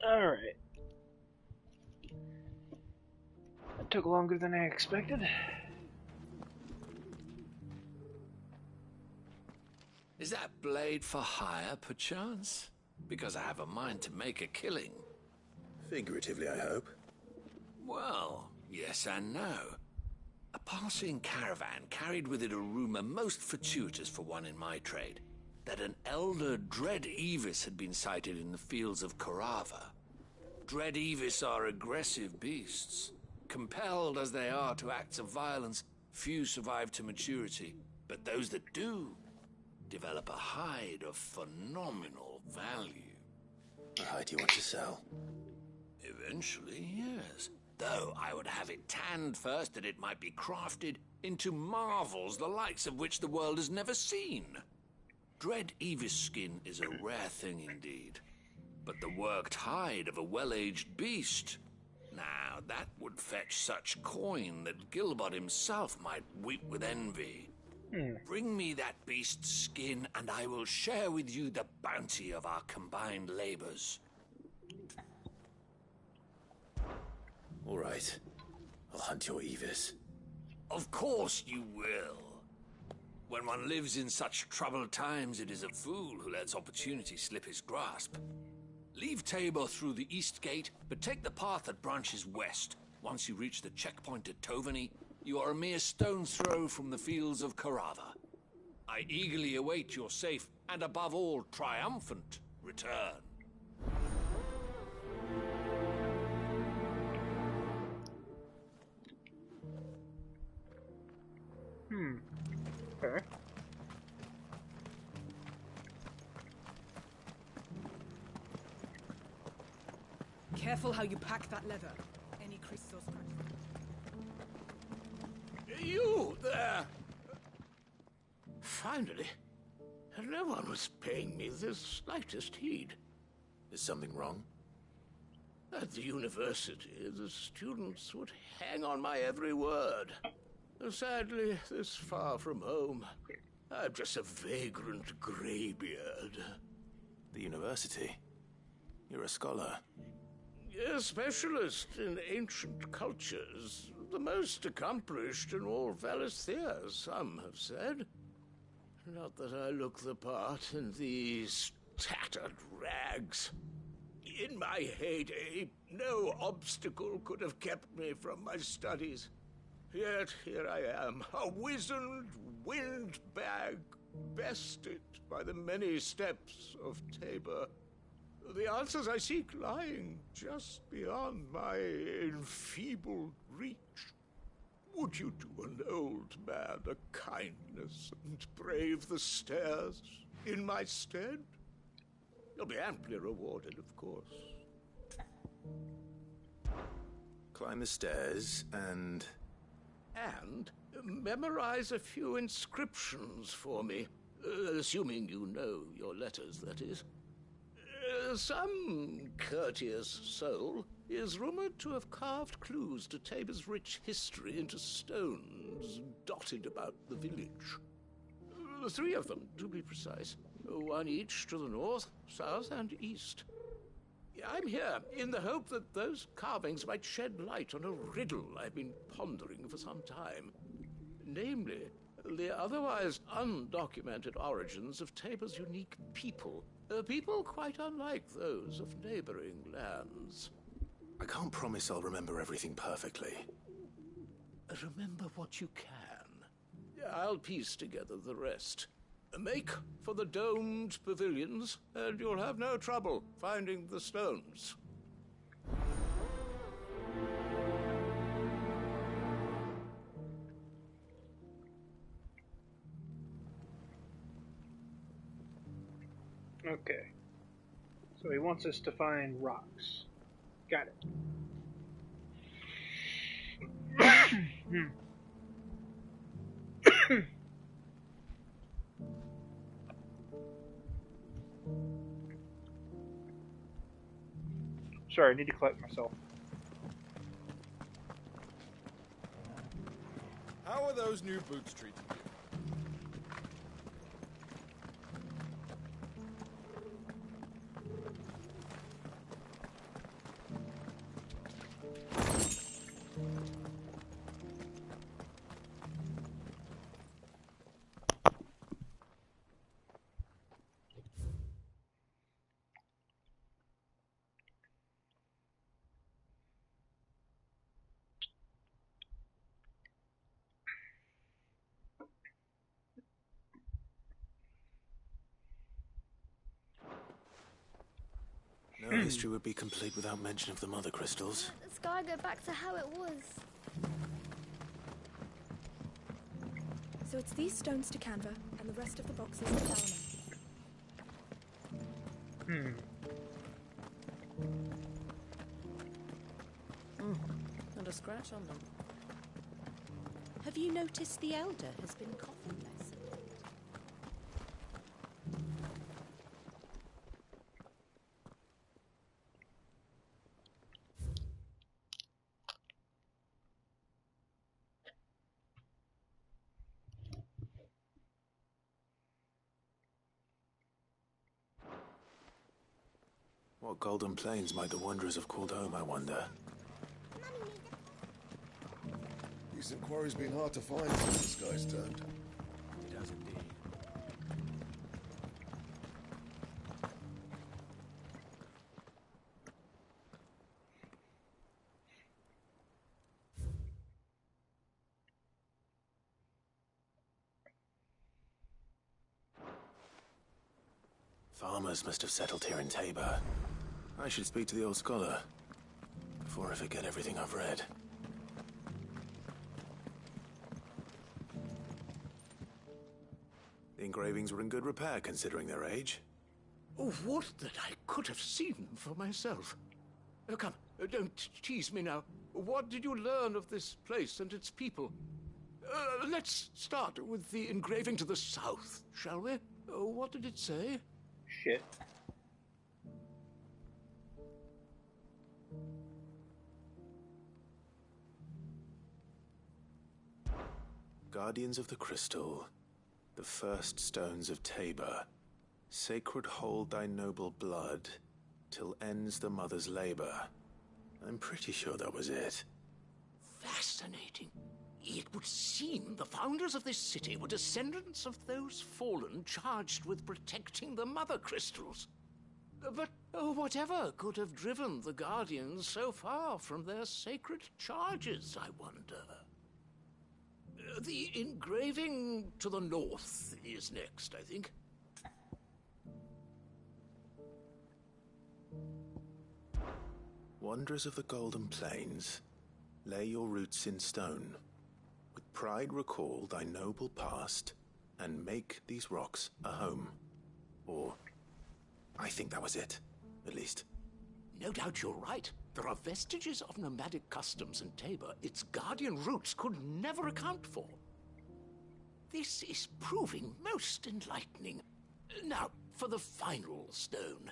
Alright. That took longer than I expected. Is that blade for hire, perchance? Because I have a mind to make a killing. Figuratively, I hope. Well, yes and no. A passing caravan carried with it a rumor most fortuitous for one in my trade, that an elder Dread Evis had been sighted in the fields of Korava. Dread Evis are aggressive beasts. Compelled as they are to acts of violence, few survive to maturity, but those that do develop a hide of phenomenal value. A hide you want to sell? Eventually, yes. Though I would have it tanned first that it might be crafted into marvels the likes of which the world has never seen. Dread Evis skin is a rare thing indeed. But the worked hide of a well-aged beast, now that would fetch such coin that Gilbert himself might weep with envy. Bring me that beast's skin, and I will share with you the bounty of our combined labors. All right. I'll hunt your Evis. Of course you will. When one lives in such troubled times, it is a fool who lets opportunity slip his grasp. Leave Tabor through the east gate, but take the path that branches west. Once you reach the checkpoint at Tovany, you are a mere stone's throw from the fields of Korava. I eagerly await your safe, and above all, triumphant return. Okay. Careful how you pack that leather. Any crystals scratch. You there! Finally. No one was paying me the slightest heed. Is something wrong? At the university, the students would hang on my every word. Sadly, this far from home, I'm just a vagrant greybeard. The university? You're a scholar. A specialist in ancient cultures. The most accomplished in all Valisthea, some have said. Not that I look the part in these tattered rags. In my heyday, no obstacle could have kept me from my studies. Yet here I am, a wizened windbag, bested by the many steps of Tabor. The answers I seek lying just beyond my enfeebled reach. Would you do an old man a kindness and brave the stairs in my stead? You'll be amply rewarded, of course. Climb the stairs and memorize a few inscriptions for me, assuming you know your letters, that is. Some courteous soul is rumored to have carved clues to Tabor's rich history into stones dotted about the village. 3 of them, to be precise. 1 each to the north, south, and east. I'm here in the hope that those carvings might shed light on a riddle I've been pondering for some time. Namely, the otherwise undocumented origins of Tabor's unique people. People quite unlike those of neighboring lands. I can't promise I'll remember everything perfectly. Remember what you can. I'll piece together the rest. Make for the domed pavilions, and you'll have no trouble finding the stones. Okay. So he wants us to find rocks. Got it. Sorry, I need to collect myself. How are those new boots treating you? No history would be complete without mention of the mother crystals. Let the sky go back to how it was. So it's these stones to Canva, and the rest of the boxes to Dalma. Not a scratch on them. Have you noticed the Elder has been coffinless? What golden plains might the wanderers have called home, I wonder? Recent quarry's been hard to find since the sky's turned. It has indeed. Farmers must have settled here in Tabor. I should speak to the old scholar before I forget everything I've read. The engravings were in good repair considering their age. Oh, would that I could have seen them for myself. Come, don't tease me now. What did you learn of this place and its people? Let's start with the engraving to the south, shall we? What did it say? Shit. Guardians of the Crystal, the first stones of Tabor, sacred hold thy noble blood, till ends the mother's labor. I'm pretty sure that was it. Fascinating. It would seem the founders of this city were descendants of those fallen charged with protecting the mother crystals. But whatever could have driven the Guardians so far from their sacred charges, I wonder? The engraving to the north is next, I think. Wanderers of the Golden Plains, lay your roots in stone. With pride recall thy noble past, and make these rocks a home. Or, I think that was it, at least. No doubt you're right. There are vestiges of nomadic customs in Tabor its guardian roots could never account for. This is proving most enlightening. Now, for the final stone.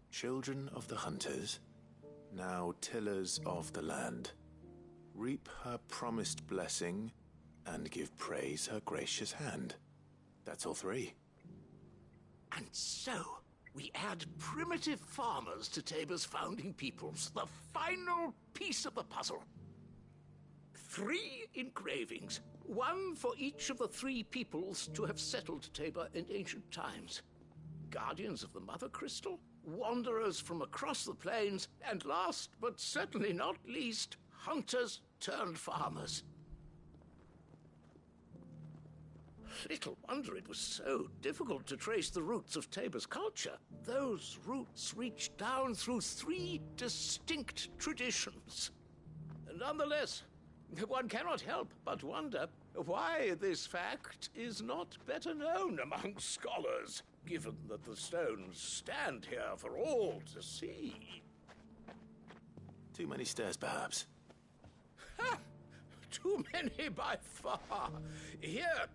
Children of the hunters, now tillers of the land, reap her promised blessing and give praise her gracious hand. That's all three. And so, we add primitive farmers to Tabor's founding peoples, the final piece of the puzzle. 3 engravings, one for each of the 3 peoples to have settled Tabor in ancient times. Guardians of the Mother Crystal, wanderers from across the plains, and last but certainly not least, hunters turned farmers. Little wonder it was so difficult to trace the roots of Tabor's culture. Those roots reach down through 3 distinct traditions. Nonetheless, one cannot help but wonder why this fact is not better known among scholars, given that the stones stand here for all to see. Too many stairs, perhaps. Ha! Too many by far. Here,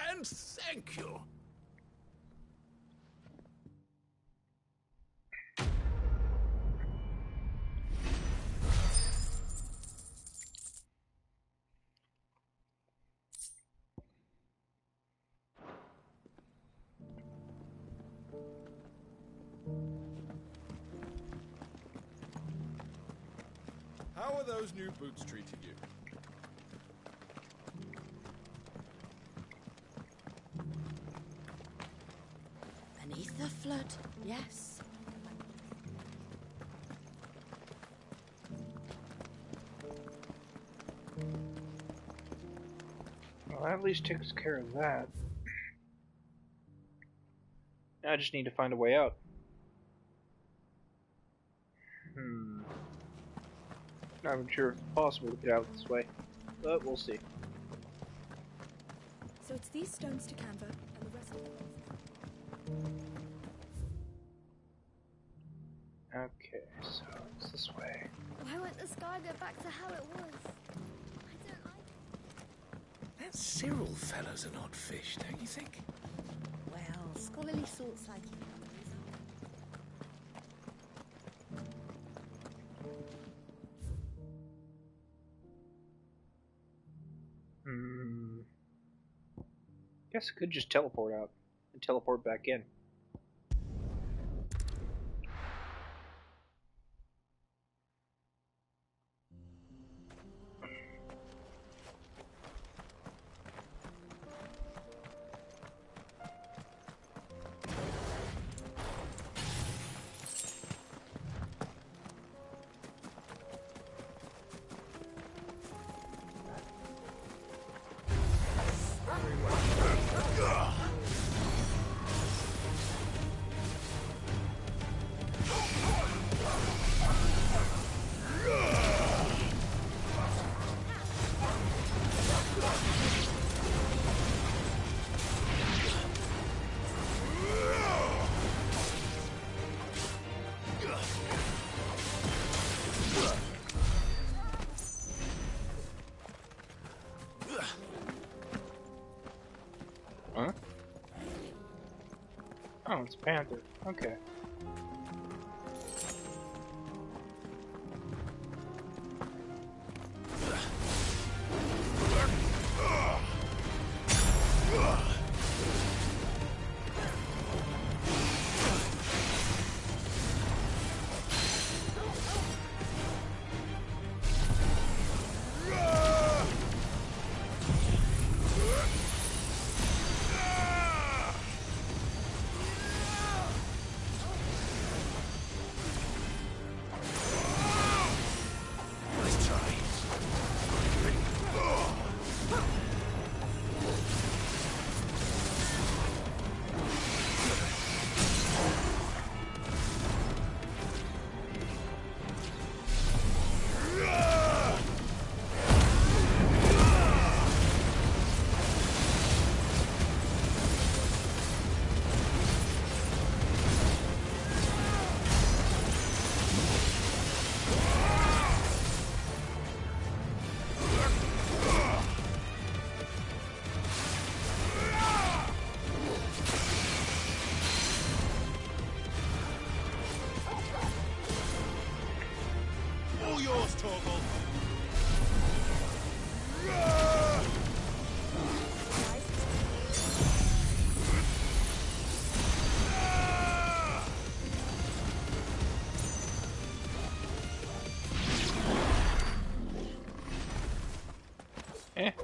and thank you. How are those new boots treating you? Beneath the flood, yes. Well, that at least takes care of that. Now I just need to find a way out. Not even sure if it's possible to get out this way, but we'll see. So it's these stones to Canva and the rest of the Okay, so it's this way. Why won't the sky go back to how it was? I don't like it. That Cyril fellow's an odd fish, don't you think? Well, scholarly sorts like you. Guess I could just teleport out and teleport back in. Huh? Oh, it's a panther. Okay.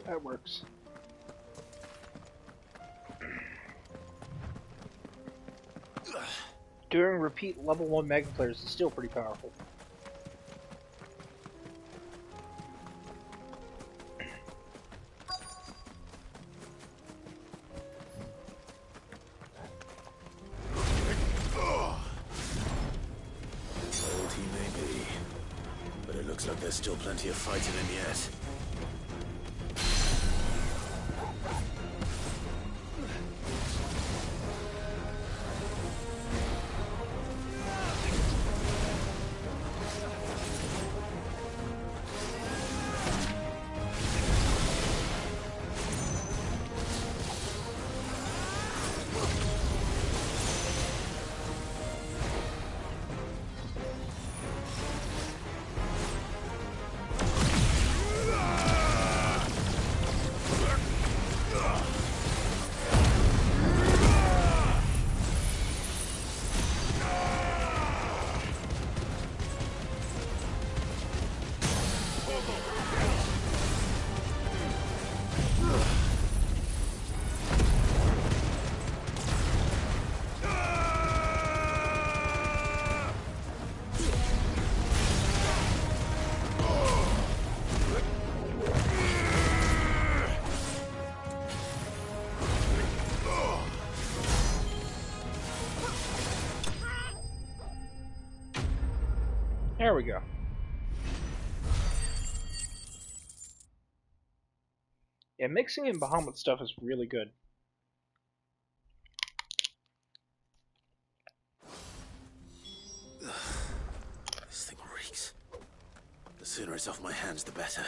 That works. Doing repeat level 1 Mega Players is still pretty powerful. Old he may be, but it looks like there's still plenty of fighting in yet. There we go. Yeah, mixing in Bahamut stuff is really good. This thing reeks. The sooner it's off my hands, the better.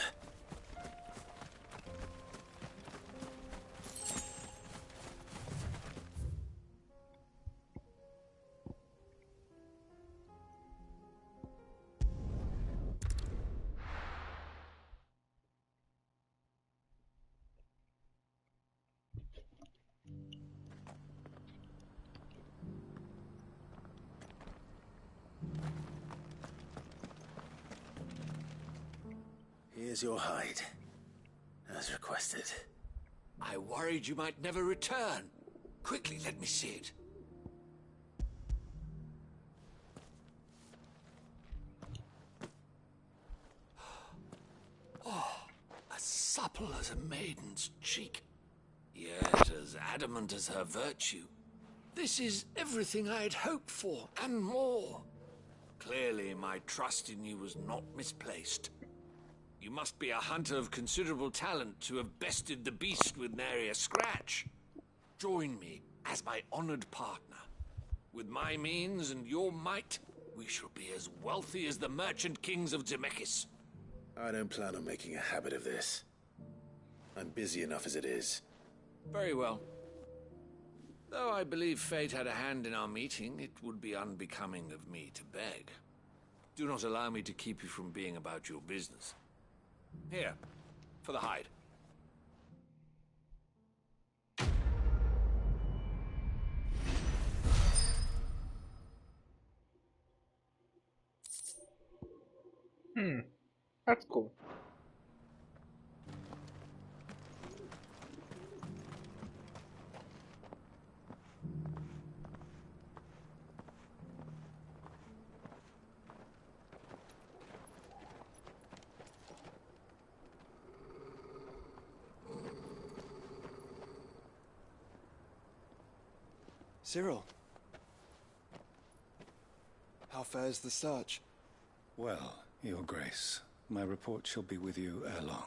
Here's your hide, as requested. I worried you might never return. Quickly, let me see it. Oh, as supple as a maiden's cheek, yet as adamant as her virtue. This is everything I had hoped for, and more. Clearly, my trust in you was not misplaced. You must be a hunter of considerable talent to have bested the beast with nary a scratch. Join me as my honored partner. With my means and your might, we shall be as wealthy as the merchant kings of Zemeckis. I don't plan on making a habit of this. I'm busy enough as it is. Very well. Though I believe fate had a hand in our meeting, it would be unbecoming of me to beg. Do not allow me to keep you from being about your business. Here, for the hide. That's cool. Cyril. How fares the search? Well, Your Grace, my report shall be with you ere long.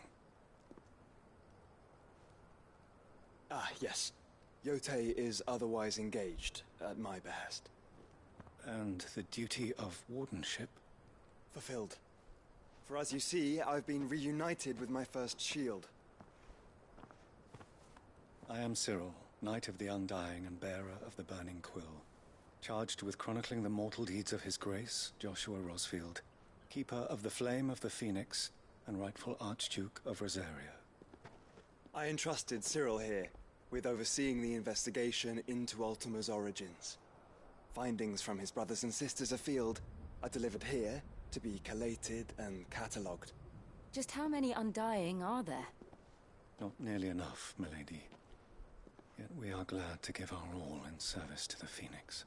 Ah, yes. Yotei is otherwise engaged, at my behest. And the duty of wardenship? Fulfilled. For as you see, I've been reunited with my first shield. I am Cyril, Knight of the Undying and bearer of the Burning Quill, charged with chronicling the mortal deeds of His Grace, Joshua Rosfield, Keeper of the Flame of the Phoenix and rightful Archduke of Rosaria. I entrusted Cyril here with overseeing the investigation into Ultima's origins. Findings from his brothers and sisters afield are delivered here to be collated and catalogued. Just how many Undying are there? Not nearly enough, milady. Yet we are glad to give our all in service to the Phoenix.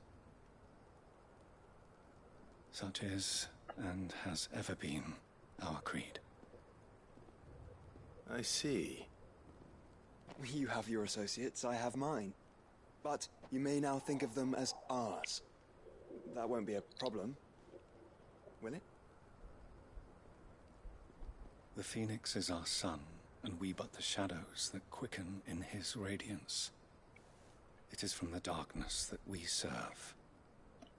Such is, and has ever been, our creed. I see. You have your associates, I have mine. But you may now think of them as ours. That won't be a problem, will it? The Phoenix is our sun, and we but the shadows that quicken in his radiance. It is from the darkness that we serve,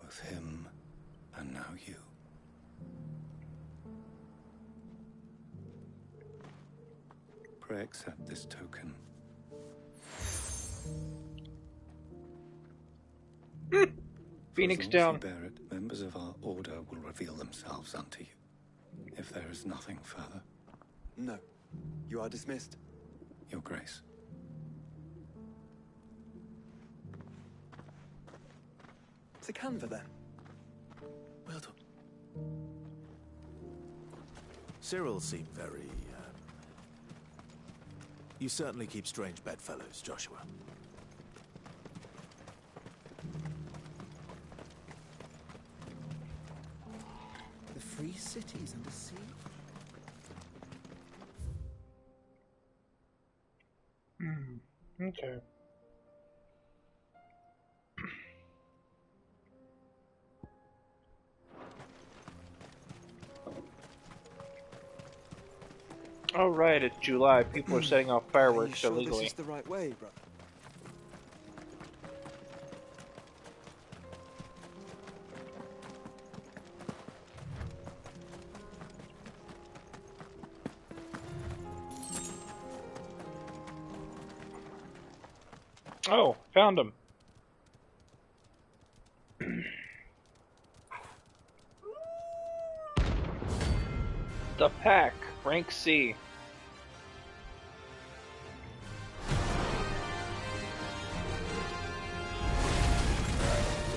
both him and now you. Pray accept this token. Phoenix For as down. you bear it, members of our order will reveal themselves unto you, if there is nothing further. No. You are dismissed. Your Grace. To Canva, then. Well done. Cyril seemed very, You certainly keep strange bedfellows, Joshua. The free cities under siege? Okay. Oh right, it's July. People are setting off fireworks sure illegally. this is the right way, brother? Oh, found him. The Pack, rank C.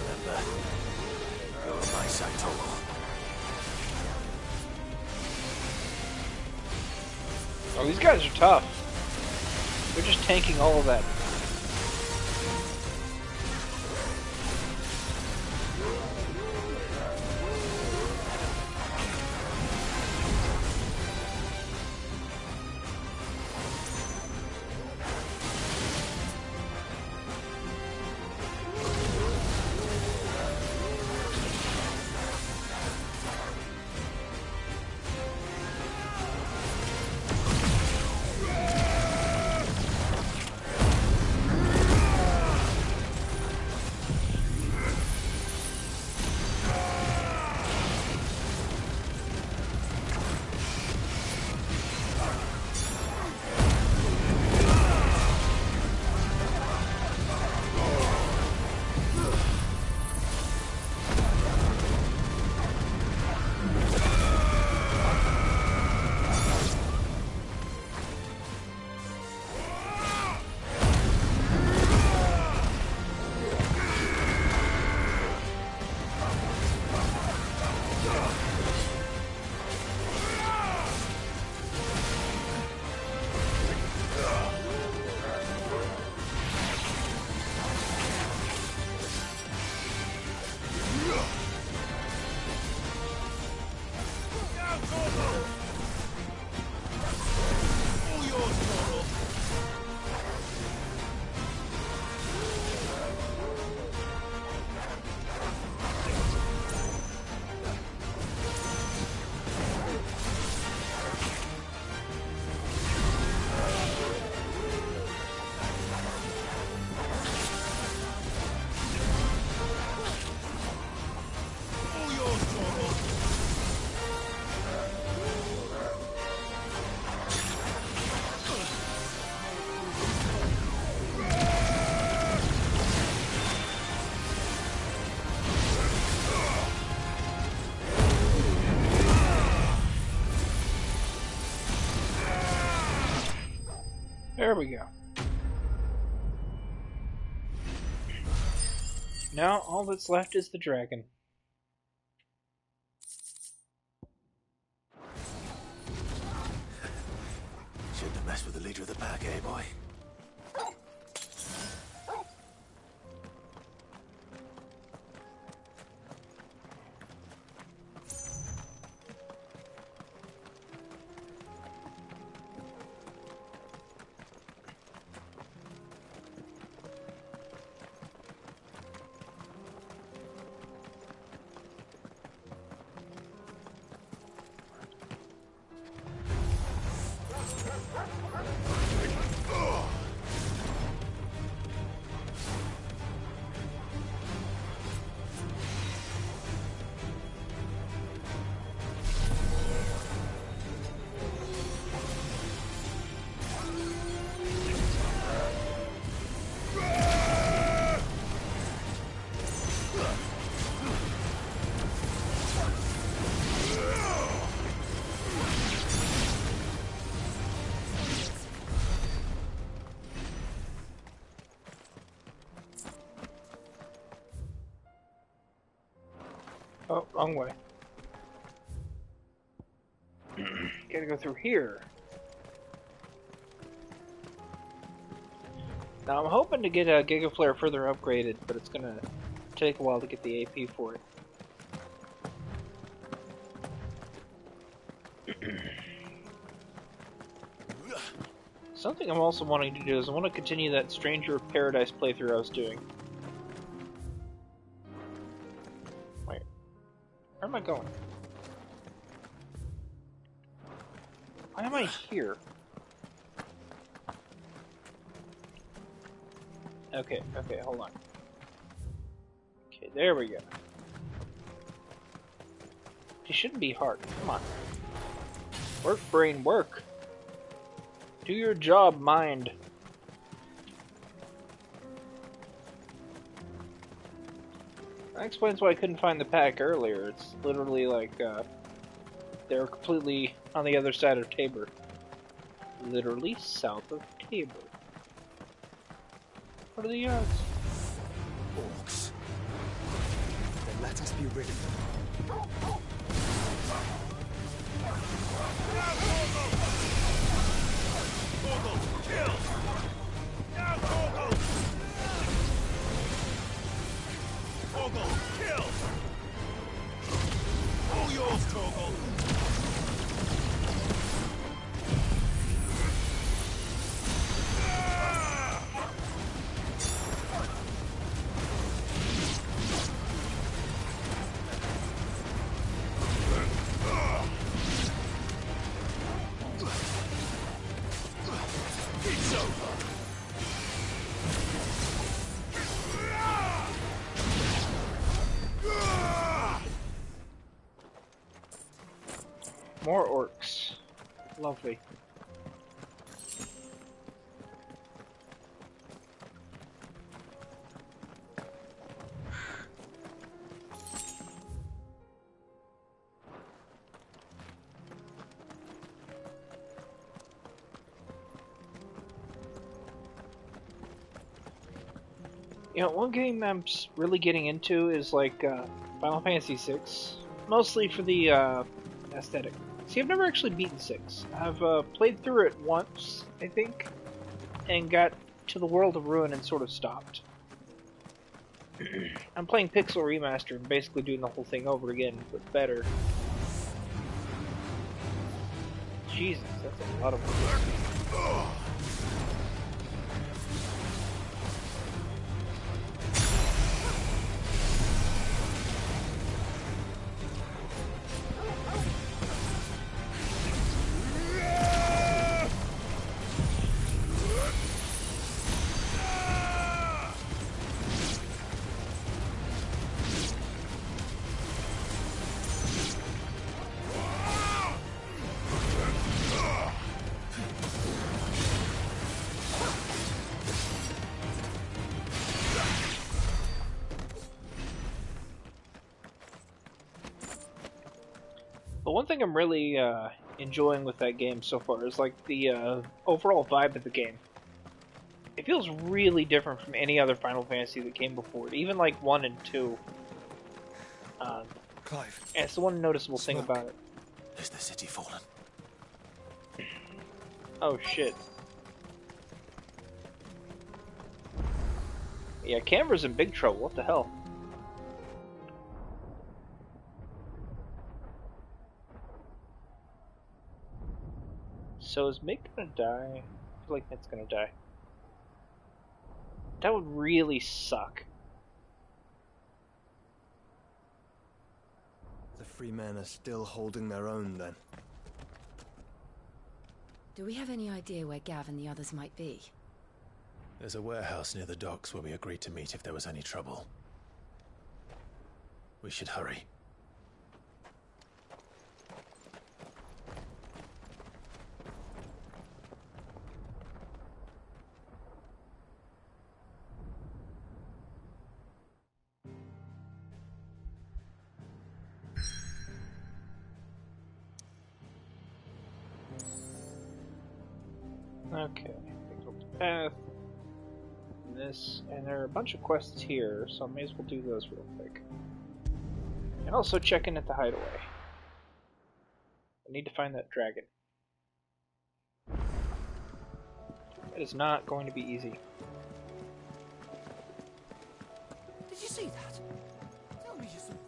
Remember, you're on my side, Torgal. Oh, these guys are tough. They're just tanking all of that. There we go. Now all that's left is the dragon. Shouldn't have messed with the leader of the pack, eh, boy? Oh, wrong way. Gotta go through here. Now I'm hoping to get a Giga Flare further upgraded, but it's gonna take a while to get the AP for it. Something I'm also wanting to do is I want to continue that Stranger of Paradise playthrough I was doing. Wait, where am I going? Why am I here? Okay, hold on. Okay, there we go. It shouldn't be hard. Come on. Work, brain, work. Do your job, mind. That explains why I couldn't find the pack earlier. It's literally like, they're completely on the other side of Tabor. Literally south of Tabor. What are the odds? Orcs. Then let us be rid of them. Kill! Now, Torgal! Torgal, kill! All yours, Torgal! More orcs. Lovely. You know, one game I'm really getting into is like Final Fantasy VI, mostly for the aesthetic. See, I've never actually beaten 6. I've played through it once, I think, and got to the World of Ruin and sort of stopped. I'm playing Pixel Remaster and basically doing the whole thing over again, but better. Jesus, that's a lot of work. The one thing I'm really enjoying with that game so far is like the overall vibe of the game. It feels really different from any other Final Fantasy that came before it, even like 1 and 2. Clive. And it's the one noticeable thing about it. Is the city fallen? Oh shit. Yeah, Canberra's in big trouble. What the hell? So is Mick gonna die? I feel like Mick's gonna die. That would really suck. The free men are still holding their own, then. Do we have any idea where Gav and the others might be? There's a warehouse near the docks where we agreed to meet if there was any trouble. We should hurry. Okay, pick up the path. This, and there are a bunch of quests here, so I may as well do those real quick. And also check in at the hideaway. I need to find that dragon. It is not going to be easy. Did you see that? Tell me you saw that.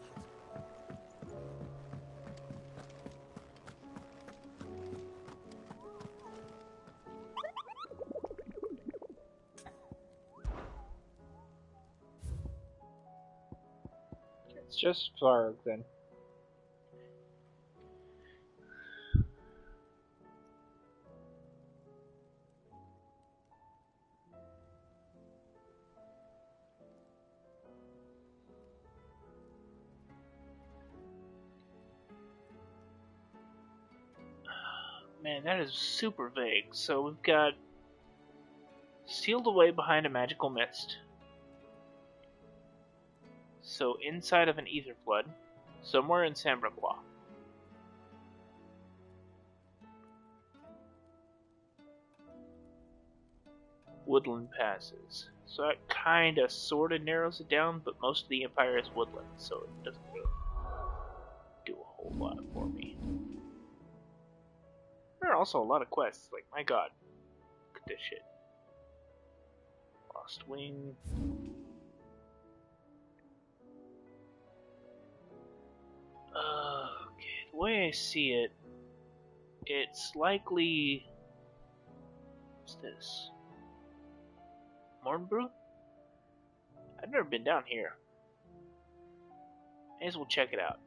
It's just Svarog then. Man, that is super vague. So we've got sealed away behind a magical mist. So inside of an ether flood, somewhere in Sambraquois. Woodland passes. So that kinda sorta narrows it down, but most of the Empire is woodland, so it doesn't really do a whole lot for me. There are also a lot of quests, like, my god. Look at this shit. Lost Wing. Okay, the way I see it, it's likely... What's this? Mornbrew? I've never been down here. May as well check it out.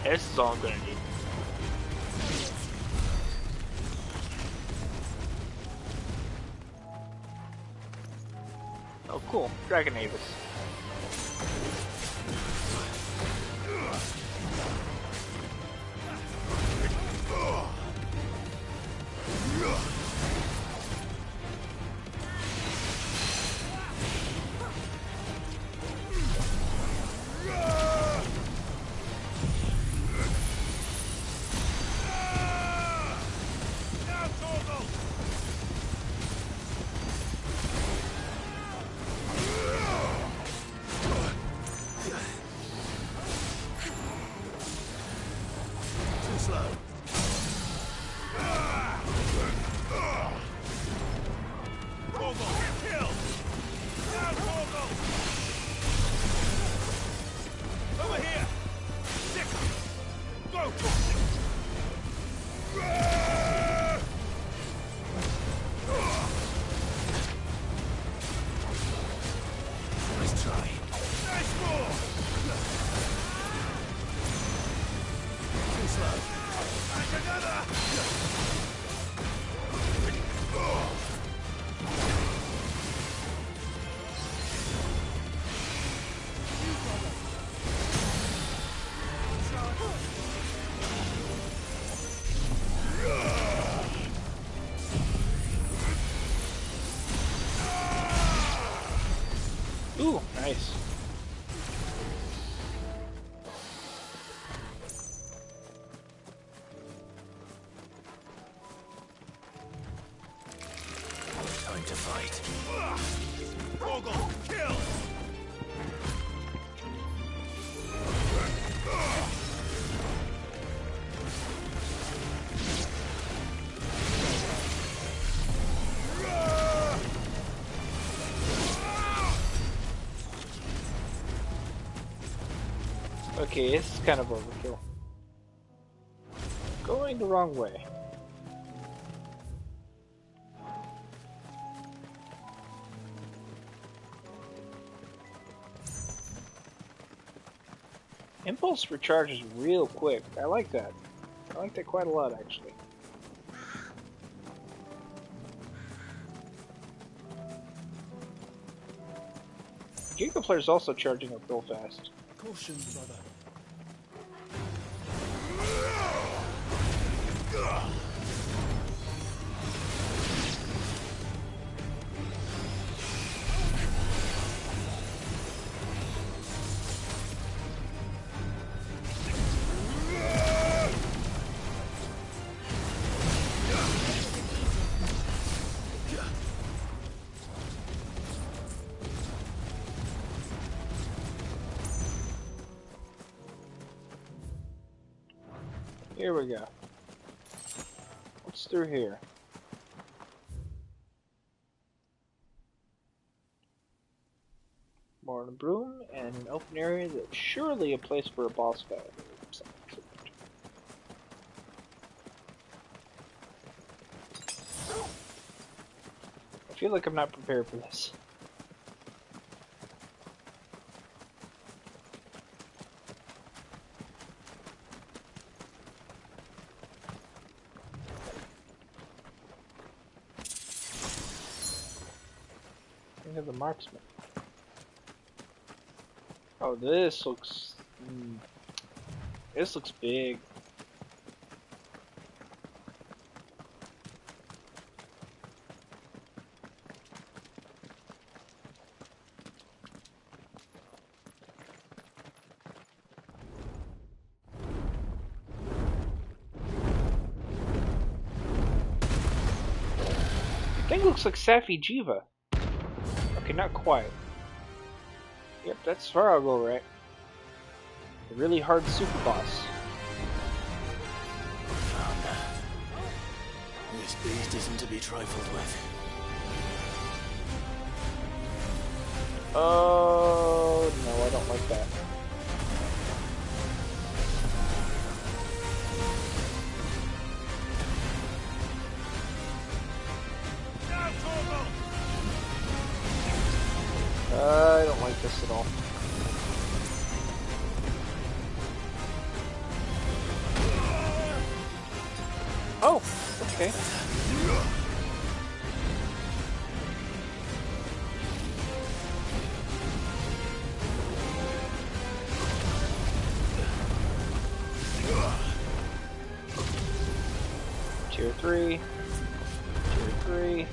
This is all I'm gonna need. Oh, cool. Dragon Avis. Ooh, nice. Time to fight. Torgal, kill! Okay, this is kind of overkill. Going the wrong way. Impulse recharges real quick. I like that. I like that quite a lot, actually. Gigaflare's also charging up real fast. Caution, brother. Here we go. What's through here? Morning Broom and and an open area that's surely a place for a boss battle. I feel like I'm not prepared for this. Think of the marksman. Oh, this looks... This looks big. Thing looks like Safi Jiva. Okay, not quite. Yep, that's Svarog, alright. The really hard super boss. This beast isn't to be trifled with. Oh, no, I don't like that. I don't like this at all. Oh, okay. Tier 3. Tier 3.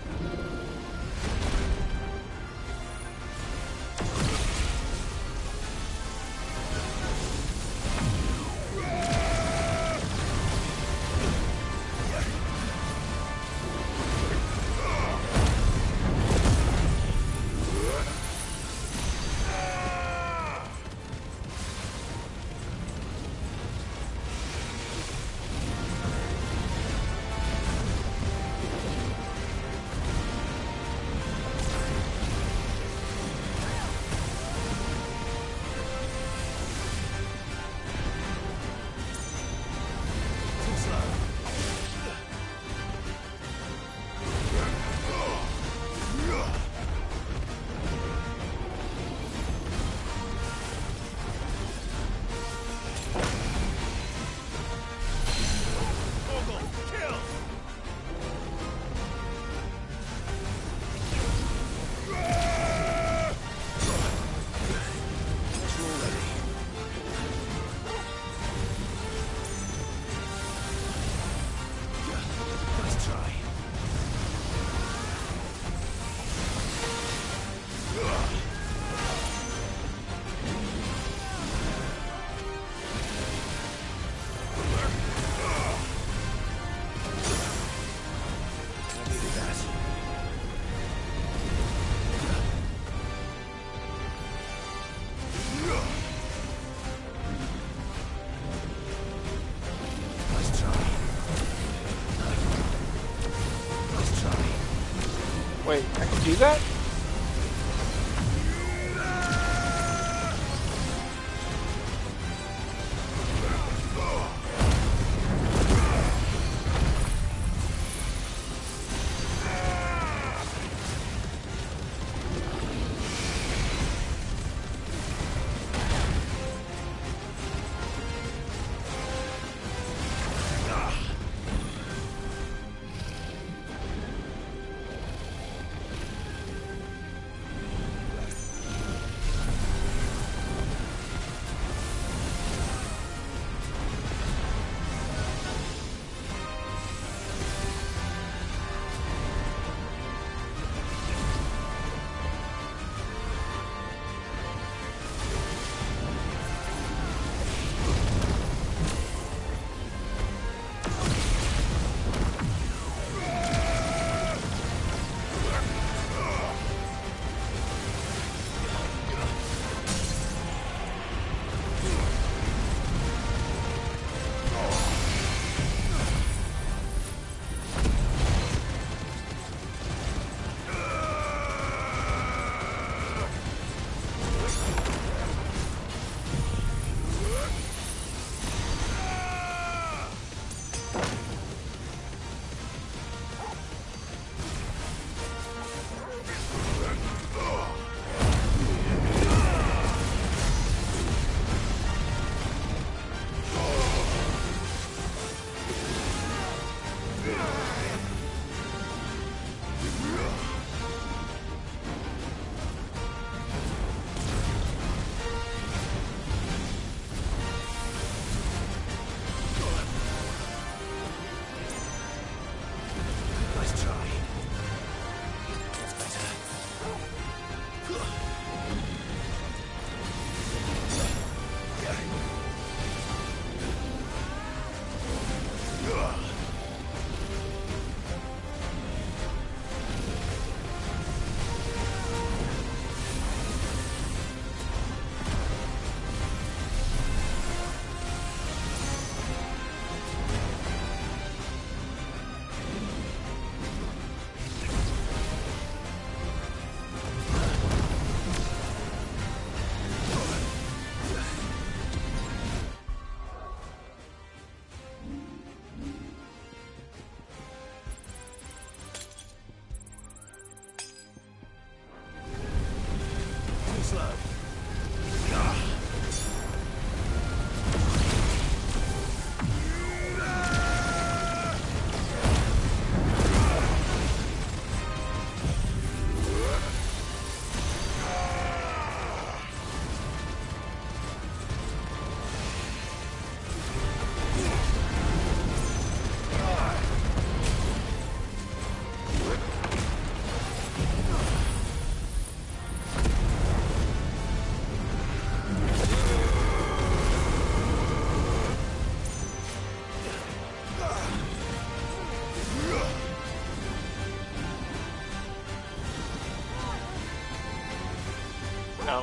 Wait, I can do that?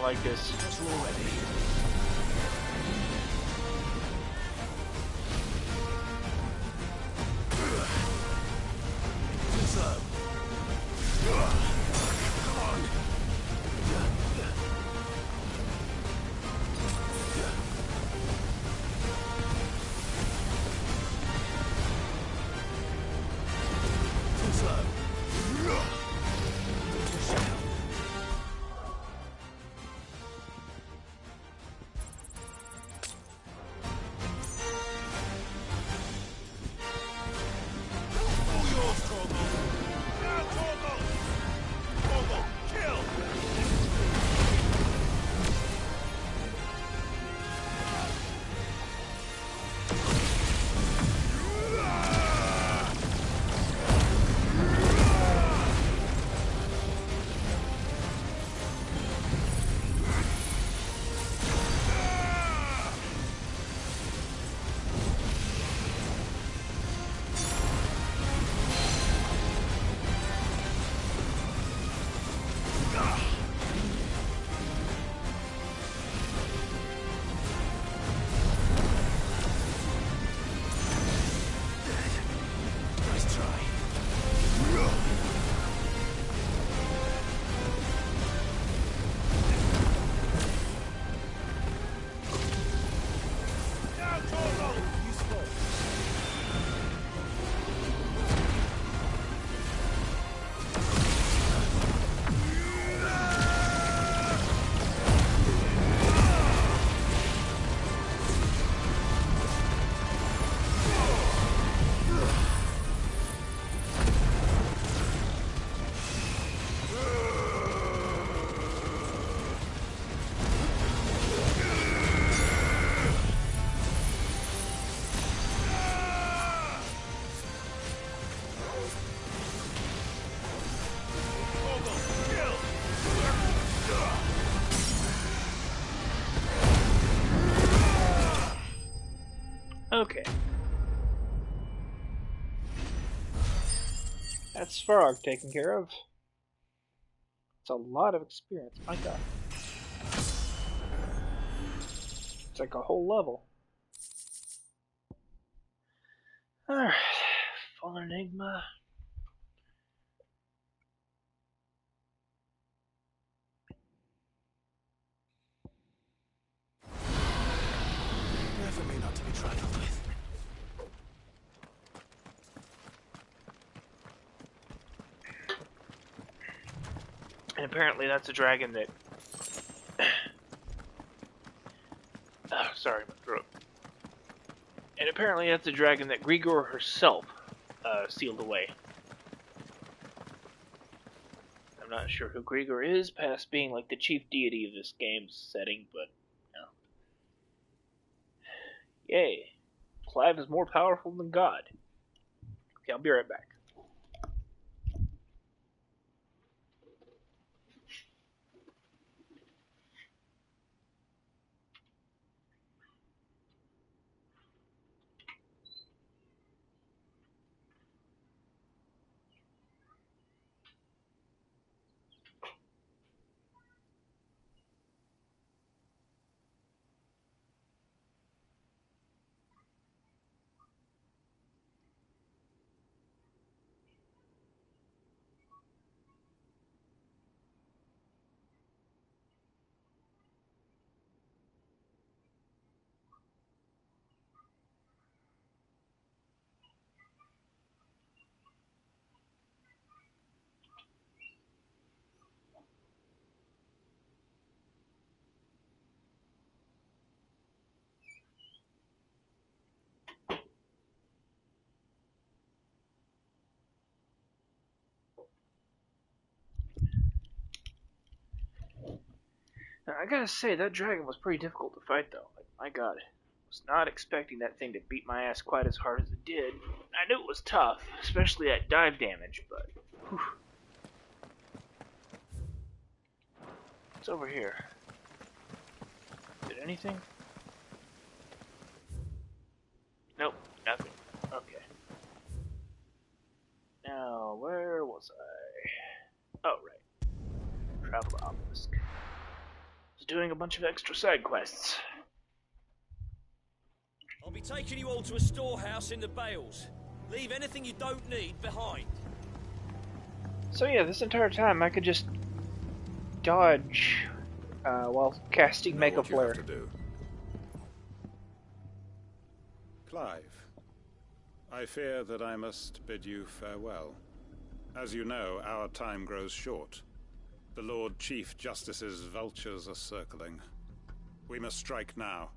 don't like this. That's already. Okay. That's Svarog taken care of. It's a lot of experience, my god. It's like a whole level. Alright. Fallen Enigma. Never me not to be trifled with. And apparently that's a dragon that... oh, sorry, my throat. And apparently that's a dragon that Grigor herself sealed away. I'm not sure who Grigor is, past being like the chief deity of this game's setting, but... no. Yay. Clive is more powerful than God. Okay, I'll be right back. Now, I gotta say, that dragon was pretty difficult to fight, though. Like, my god. I was not expecting that thing to beat my ass quite as hard as it did. I knew it was tough, especially that dive damage, but... whew. What's over here? Did anything? Nope, nothing. Okay. Now, where was I? Oh, right. Travel to Obelisk. doing a bunch of extra side quests. I'll be taking you all to a storehouse in the Bales. Leave anything you don't need behind. So yeah, this entire time I could just dodge while casting Mega Flare. Clive, I fear that I must bid you farewell. As you know, our time grows short. The Lord Chief Justice's vultures are circling. We must strike now.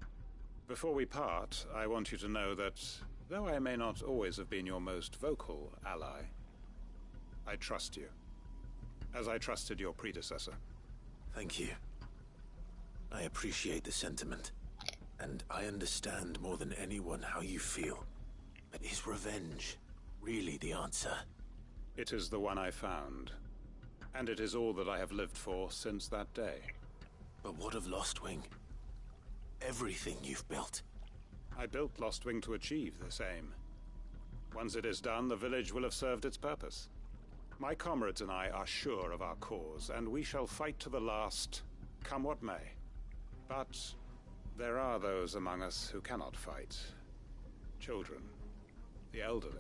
Before we part, I want you to know that, though I may not always have been your most vocal ally, I trust you, as I trusted your predecessor. Thank you. I appreciate the sentiment, and I understand more than anyone how you feel. But is revenge really the answer? It is the one I found, and it is all that I have lived for since that day. But what of Lostwing? Everything you've built. I built Lostwing to achieve this aim. Once it is done, the village will have served its purpose. My comrades and I are sure of our cause, and we shall fight to the last, come what may. But there are those among us who cannot fight. Children, the elderly,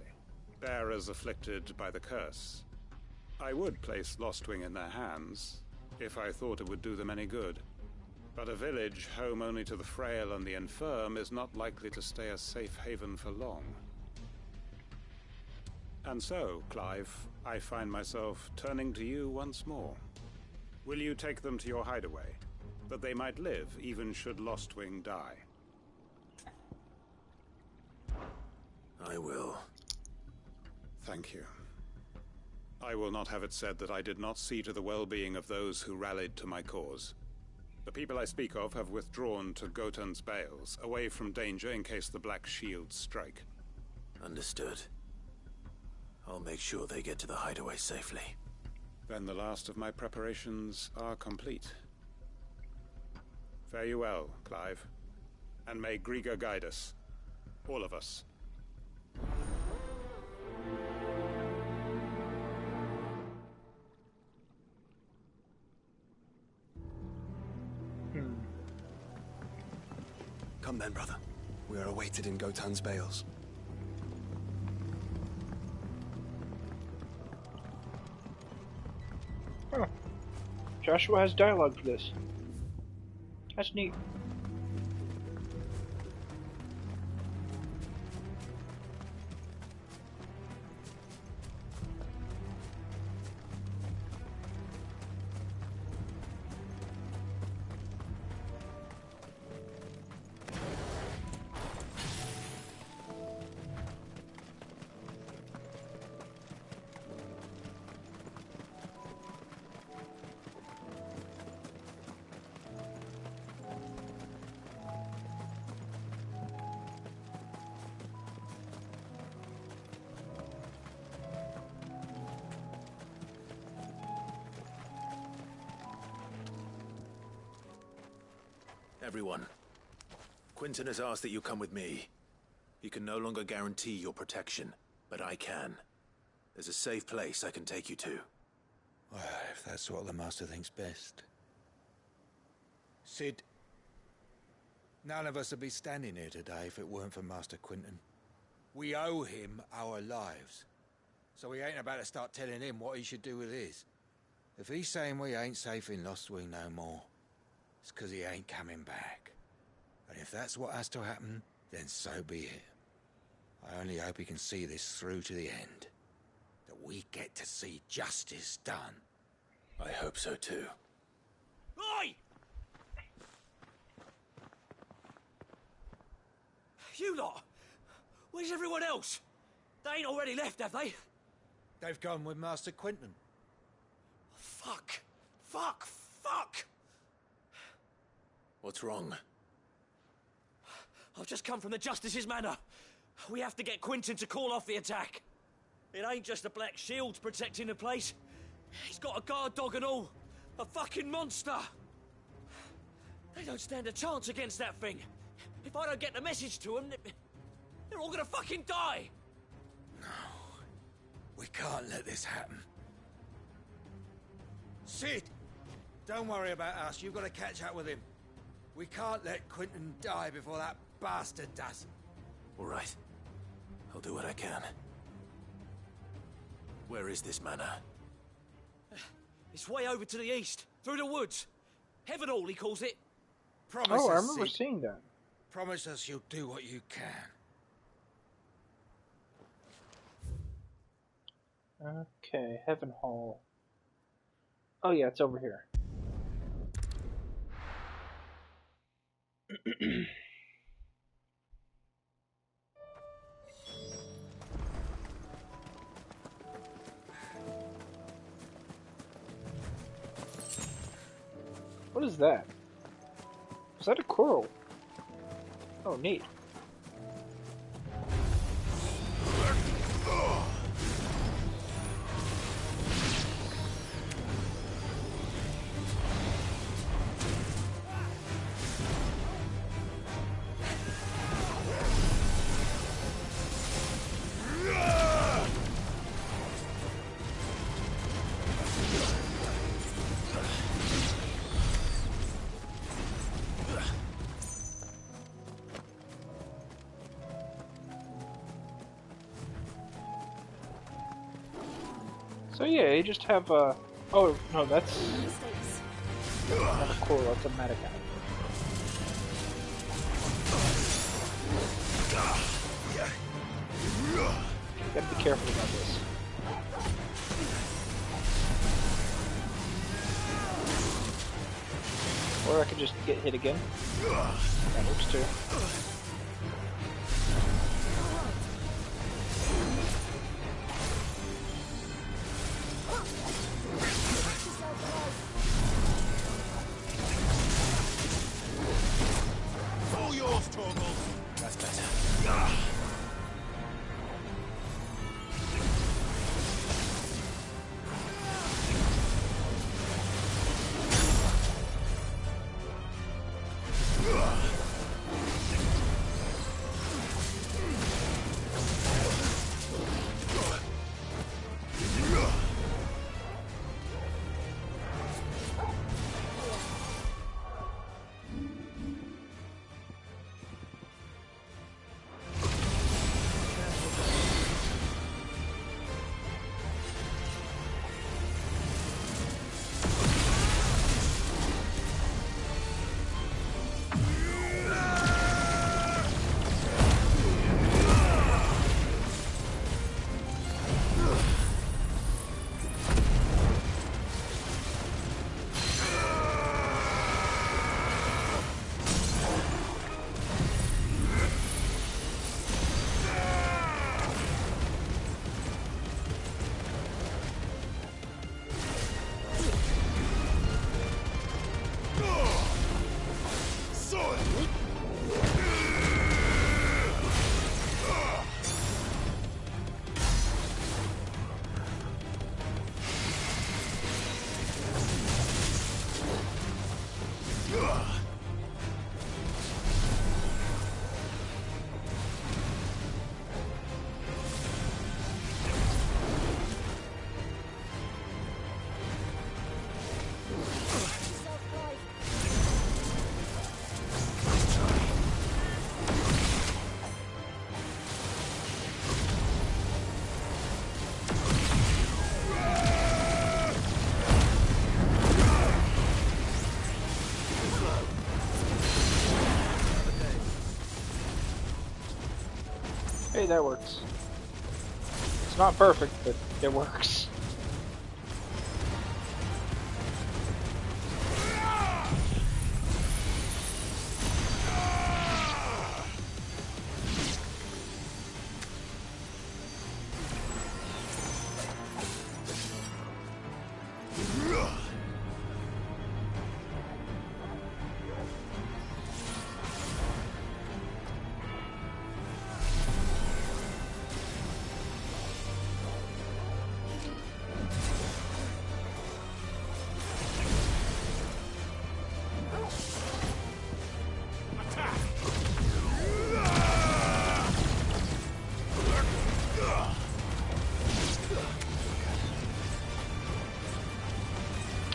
bearers afflicted by the curse. I would place Lostwing in their hands, if I thought it would do them any good. But a village home only to the frail and the infirm is not likely to stay a safe haven for long. And so, Clive, I find myself turning to you once more. Will you take them to your hideaway, that they might live even should Lostwing die? I will. Thank you. I will not have it said that I did not see to the well-being of those who rallied to my cause. The people I speak of have withdrawn to Gotan's Bales, away from danger in case the Black Shields strike. Understood. I'll make sure they get to the hideaway safely. Then the last of my preparations are complete. Fare you well, Clive. And may Griga guide us. All of us. Come then, brother. We are awaited in Gotan's Bales. Oh. Joshua has dialogue for this. That's neat. Everyone, Quinton has asked that you come with me. He can no longer guarantee your protection, but I can. There's a safe place I can take you to. Well, if that's what the Master thinks best. Sid, none of us would be standing here today if it weren't for Master Quinton. We owe him our lives. So we ain't about to start telling him what he should do with his. If he's saying we ain't safe in Lostwing no more, it's 'cause he ain't coming back. And if that's what has to happen, then so be it. I only hope he can see this through to the end. That we get to see justice done. I hope so too. Oi! You lot! Where's everyone else? They ain't already left, have they? They've gone with Master Quinton. Fuck! Fuck! Fuck! What's wrong? I've just come from the Justice's manor. We have to get Quinton to call off the attack. It ain't just the Black Shields protecting the place. He's got a guard dog and all. A fucking monster. They don't stand a chance against that thing. If I don't get the message to them, they're all gonna fucking die. No. We can't let this happen. Sid! Don't worry about us. You've got to catch up with him. We can't let Quentin die before that bastard does. All right. I'll do what I can. Where is this manor? It's way over to the east, through the woods. Heaven Hall, he calls it. Promise Oh, I us, remember Sid. seeing that. Promise us you'll do what you can. Okay, Heaven Hall. Oh yeah, it's over here. What is that? Is that a coral? Oh, neat. So yeah, you just have a... Oh, no, that's not a coral, that's a Madagascar. Gotta be careful about this. Or I could just get hit again. That works too. All yours, Torgal. That's better. Hey, that works. It's not perfect, but it works.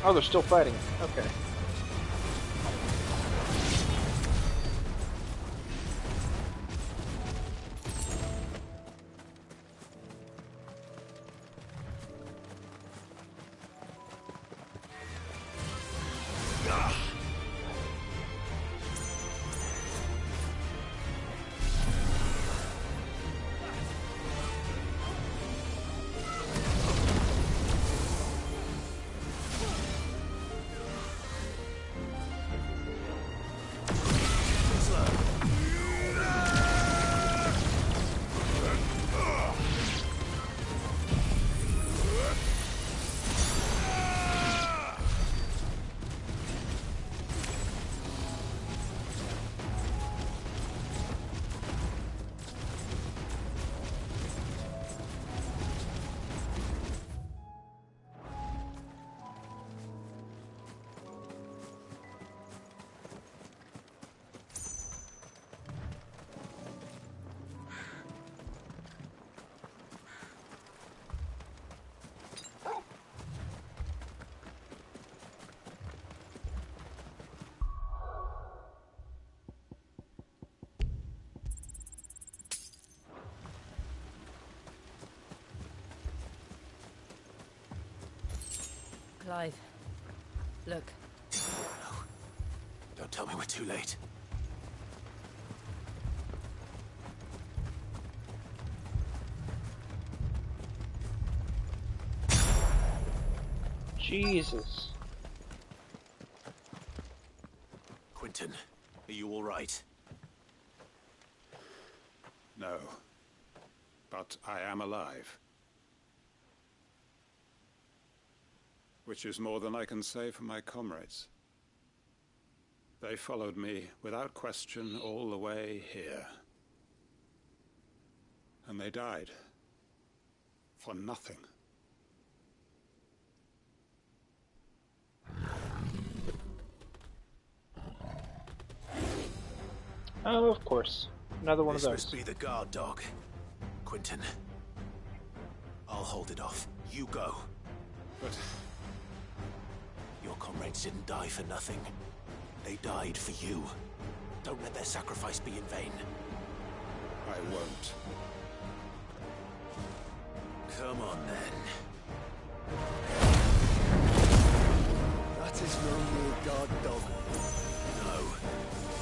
Oh, they're still fighting. Okay. Clive. Look. No. Don't tell me we're too late. Jesus. Quentin, are you all right? No. But I am alive. Which is more than I can say for my comrades. They followed me without question all the way here. And they died. For nothing. Oh, of course. Another one of those. This must be the guard dog. Quentin. I'll hold it off. You go. But... your comrades didn't die for nothing. They died for you. Don't let their sacrifice be in vain. I won't. Come on, then. That is no more guard dog. No.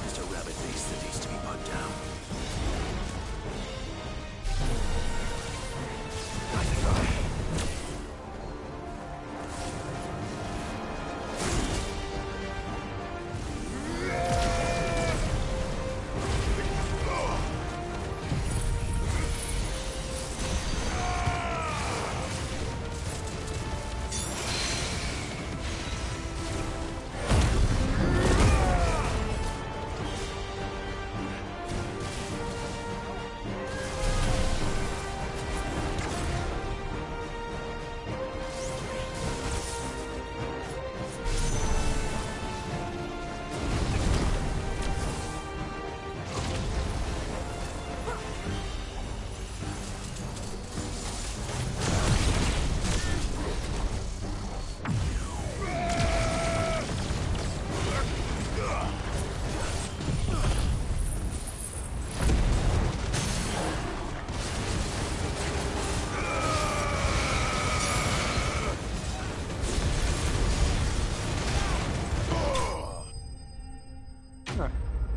Just a rabid beast that needs to be put down. Nice try.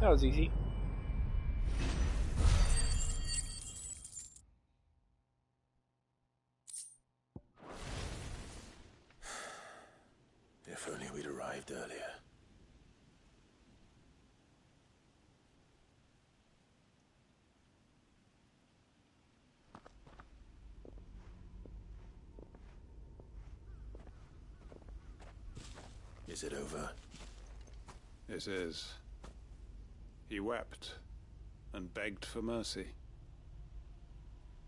That was easy. If only we'd arrived earlier. Is it over? It is. He wept and begged for mercy.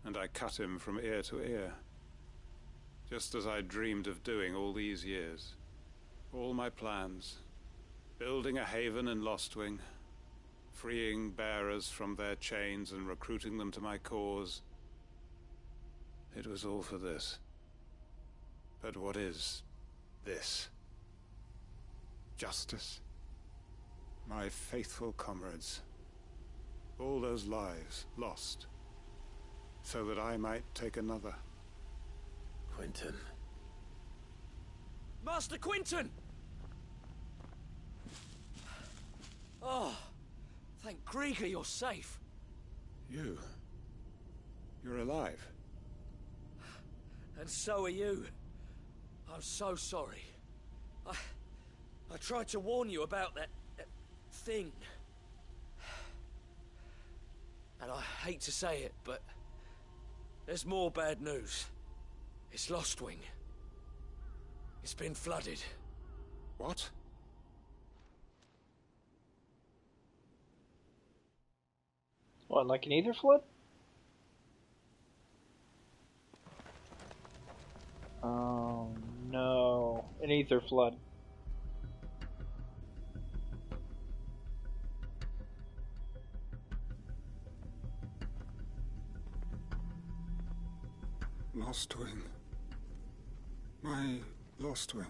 And I cut him from ear to ear. Just as I dreamed of doing all these years. All my plans. Building a haven in Lostwing. Freeing bearers from their chains and recruiting them to my cause. It was all for this. But what is this? Justice? My faithful comrades. All those lives lost. So that I might take another. Quentin. Master Quinton! Oh, thank Grieger you're safe. You? You're alive? And so are you. I'm so sorry. I tried to warn you about that thing. And I hate to say it, but there's more bad news. It's Lostwing. It's been flooded. What? What, like an ether flood? Oh no, an ether flood. Lostwing. My Lostwing.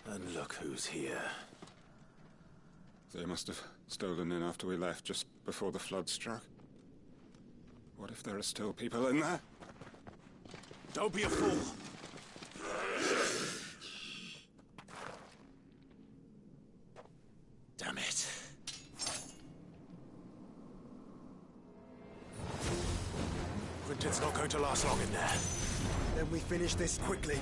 And look who's here. They must have stolen in after we left, just before the flood struck. What if there are still people in there? Don't be a fool! Quintin's not going to last long in there. Then we finish this quickly.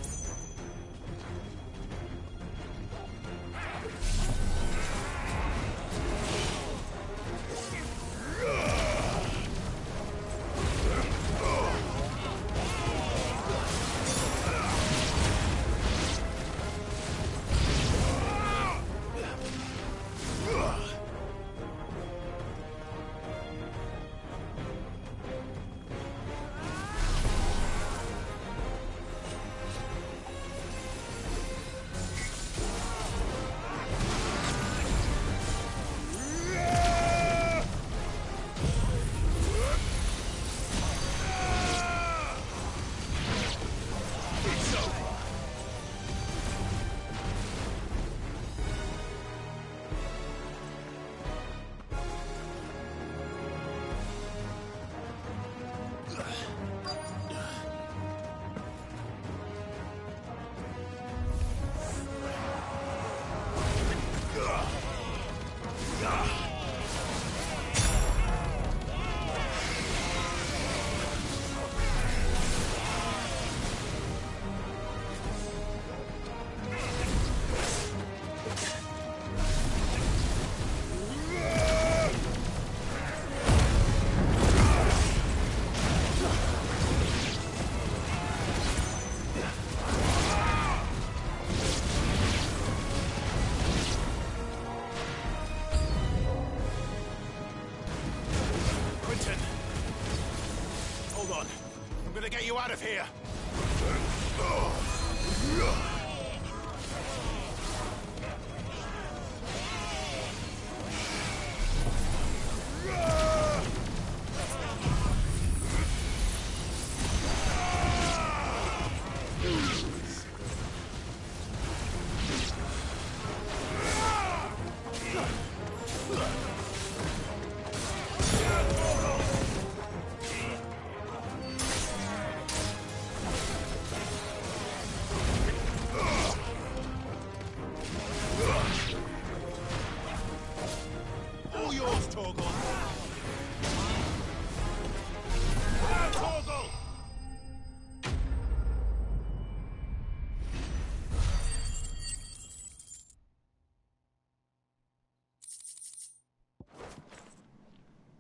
Get you out of here!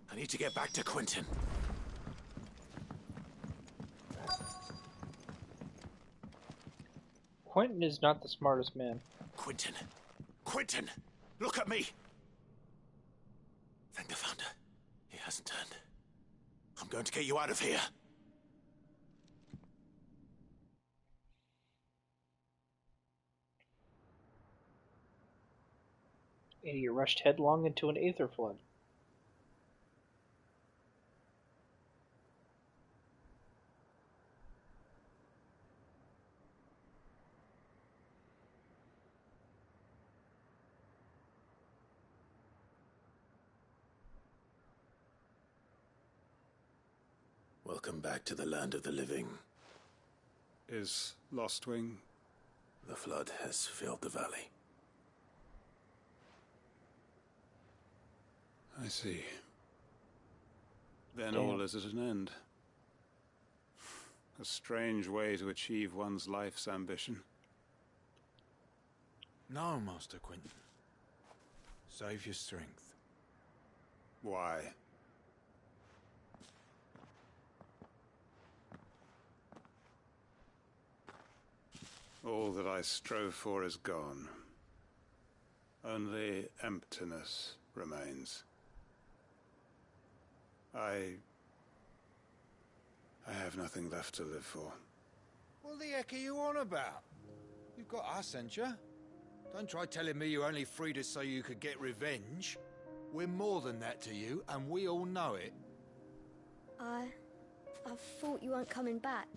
I need to get back to Quintin. Quintin is not the smartest man. Quintin! Quintin! Look at me! Thank the Founder. He hasn't turned. I'm going to get you out of here. Idiot rushed headlong into an aether flood. Welcome back to the land of the living. Is Lostwing? The flood has filled the valley. I see. Then Damn. all is at an end. A strange way to achieve one's life's ambition. No, Master Quintin. Save your strength. Why? All that I strove for is gone. Only emptiness remains. I have nothing left to live for. What the heck are you on about? You've got us, ain't you? Don't try telling me you only freed us so you could get revenge. We're more than that to you, and we all know it. I thought you weren't coming back.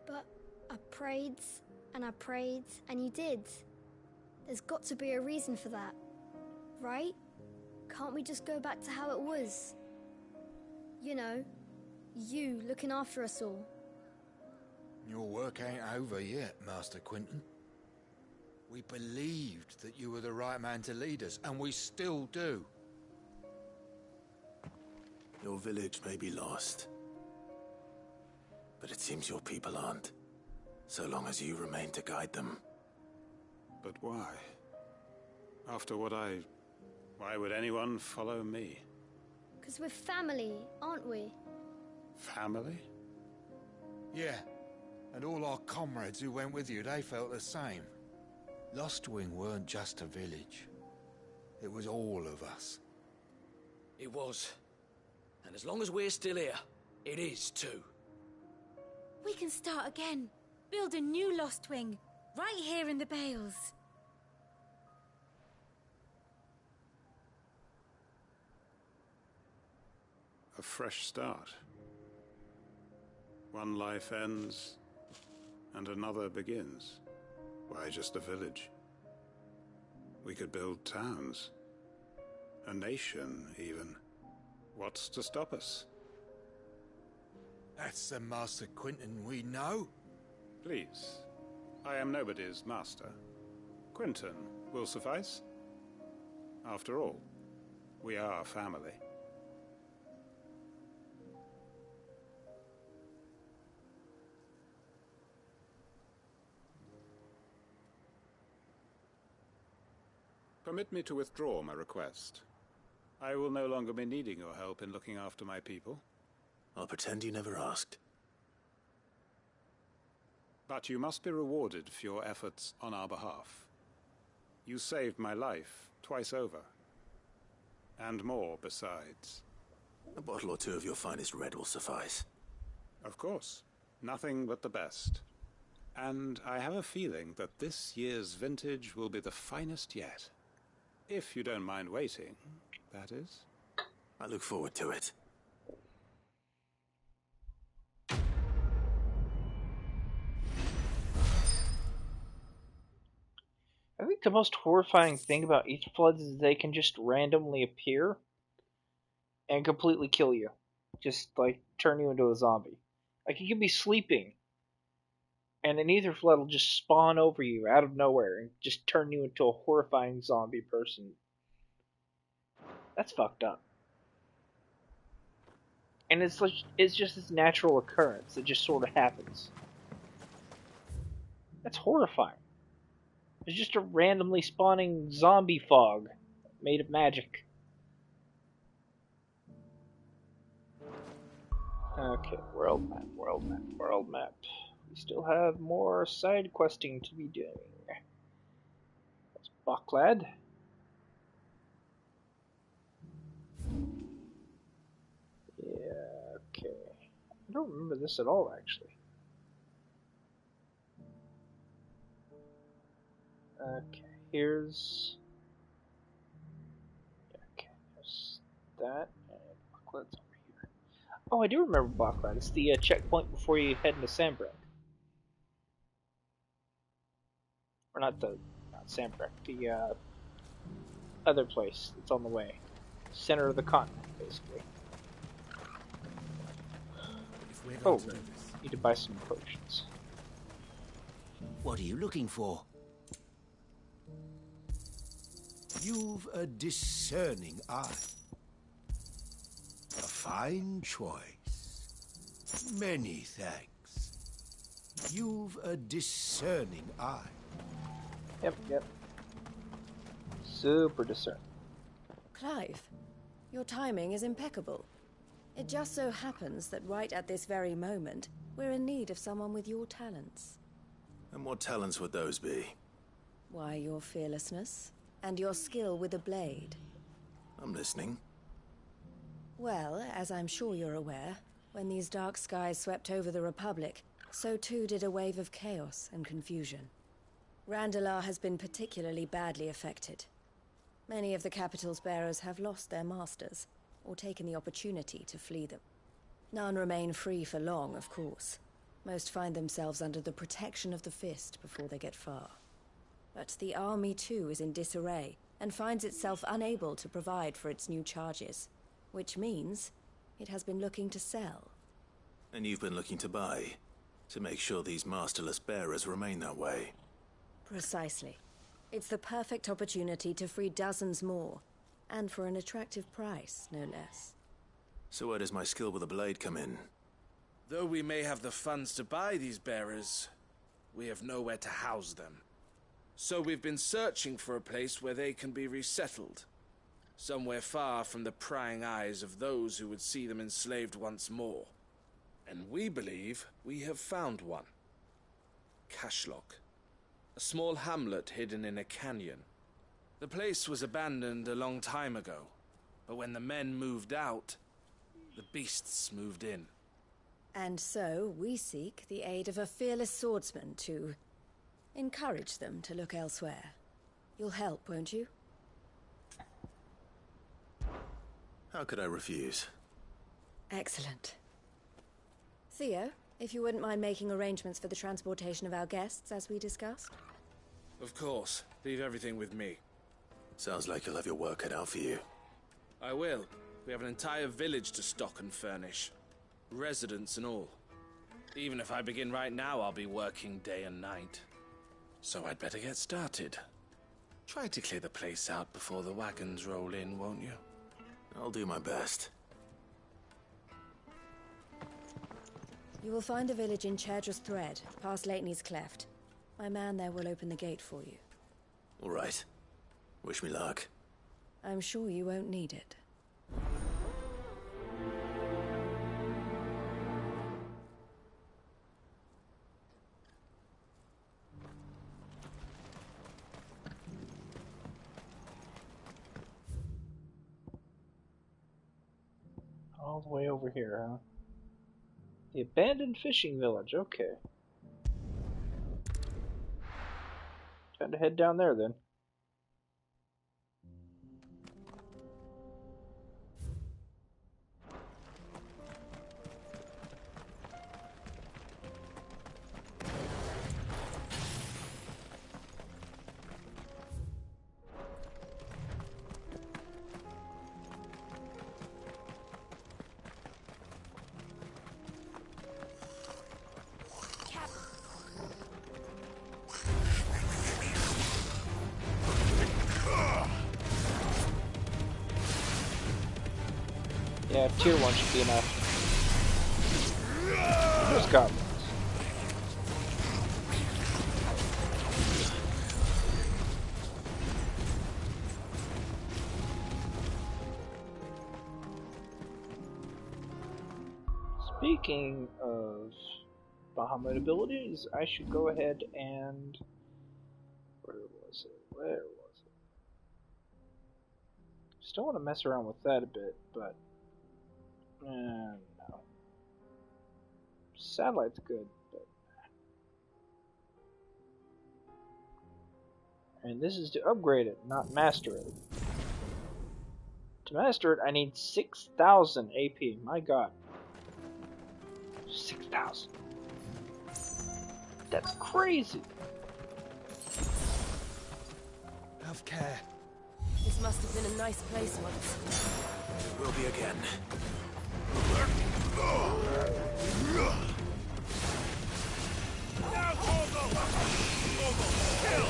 But I prayed, and you did. There's got to be a reason for that, right? Can't we just go back to how it was? You know, you looking after us all. Your work ain't over yet, Master Quintin. We believed that you were the right man to lead us, and we still do. Your village may be lost, But it seems your people aren't. So long as you remain to guide them. But why? After what why would anyone follow me? 'Cause we're family, aren't we? Family? Yeah. And all our comrades who went with you, they felt the same. Lostwing weren't just a village. It was all of us. It was. And as long as we're still here, it is too. We can start again. Build a new Lost Wing. Right here in the Bales. A fresh start. One life ends, and another begins. Why just a village? We could build towns. A nation, even. What's to stop us? That's the Master Quinton we know. Please. I am nobody's master. Quinton will suffice. After all, we are family. Permit me to withdraw my request. I will no longer be needing your help in looking after my people. I'll pretend you never asked. But you must be rewarded for your efforts on our behalf. You saved my life twice over. And more besides. A bottle or two of your finest red will suffice. Of course. Nothing but the best. And I have a feeling that this year's vintage will be the finest yet. If you don't mind waiting, that is. I look forward to it. I think the most horrifying thing about Aether Floods is they can just randomly appear and completely kill you. Just, like, turn you into a zombie. Like, you could be sleeping, and an Aether Flood will just spawn over you out of nowhere and just turn you into a horrifying zombie person. That's fucked up. And it's like, it's just this natural occurrence. It just sort of happens. That's horrifying. It's just a randomly spawning zombie fog made of magic. Okay, world map, world map, world map. We still have more side questing to be doing. That's Bucklad. Yeah, okay. I don't remember this at all, actually. Okay, here's... Okay, there's that, and Bucklad's over here. Oh, I do remember Bucklad. It's the checkpoint before you head into Sandbreck. Or not Sandbreck, the other place that's on the way. Center of the continent, basically. Oh, need to buy some potions. What are you looking for? You've a discerning eye. A fine choice. Many thanks. You've a discerning eye. Yep. Super discerning. Clive, your timing is impeccable. It just so happens that right at this very moment, we're in need of someone with your talents. And what talents would those be? Why, your fearlessness, and your skill with a blade. I'm listening. Well, as I'm sure you're aware, when these dark skies swept over the Republic, so too did a wave of chaos and confusion. Randalar has been particularly badly affected. Many of the capital's bearers have lost their masters, or taken the opportunity to flee them. None remain free for long, of course. Most find themselves under the protection of the Fist before they get far. But the army too is in disarray, and finds itself unable to provide for its new charges. Which means it has been looking to sell. And you've been looking to buy, to make sure these masterless bearers remain that way. Precisely. It's the perfect opportunity to free dozens more, and for an attractive price, no less. So where does my skill with a blade come in? Though we may have the funds to buy these bearers, we have nowhere to house them. So we've been searching for a place where they can be resettled. Somewhere far from the prying eyes of those who would see them enslaved once more. And we believe we have found one. Cashlock. A small hamlet hidden in a canyon. The place was abandoned a long time ago, but when the men moved out, the beasts moved in. And so we seek the aid of a fearless swordsman to encourage them to look elsewhere. You'll help, won't you? How could I refuse? Excellent. Theo, if you wouldn't mind making arrangements for the transportation of our guests, as we discussed. Of course. Leave everything with me. Sounds like you'll have your work cut out for you. I will. We have an entire village to stock and furnish. Residents and all. Even if I begin right now, I'll be working day and night. So I'd better get started. Try to clear the place out before the wagons roll in, won't you? I'll do my best. You will find a village in Chairdra's Thread, past Lateney's Cleft. My man there will open the gate for you. All right. Wish me luck. I'm sure you won't need it. All the way over here, huh? The abandoned fishing village, okay. Time to head down there then. Yeah, tier 1 should be enough. There's goblins. Speaking of Bahamut abilities, I should go ahead and... Where was it? Still want to mess around with that a bit, but... no. Satellite's good, but... And this is to upgrade it, not master it. To master it, I need 6,000 AP. My god. 6,000. That's crazy. Have care. This must have been a nice place once. It will be again. Kill!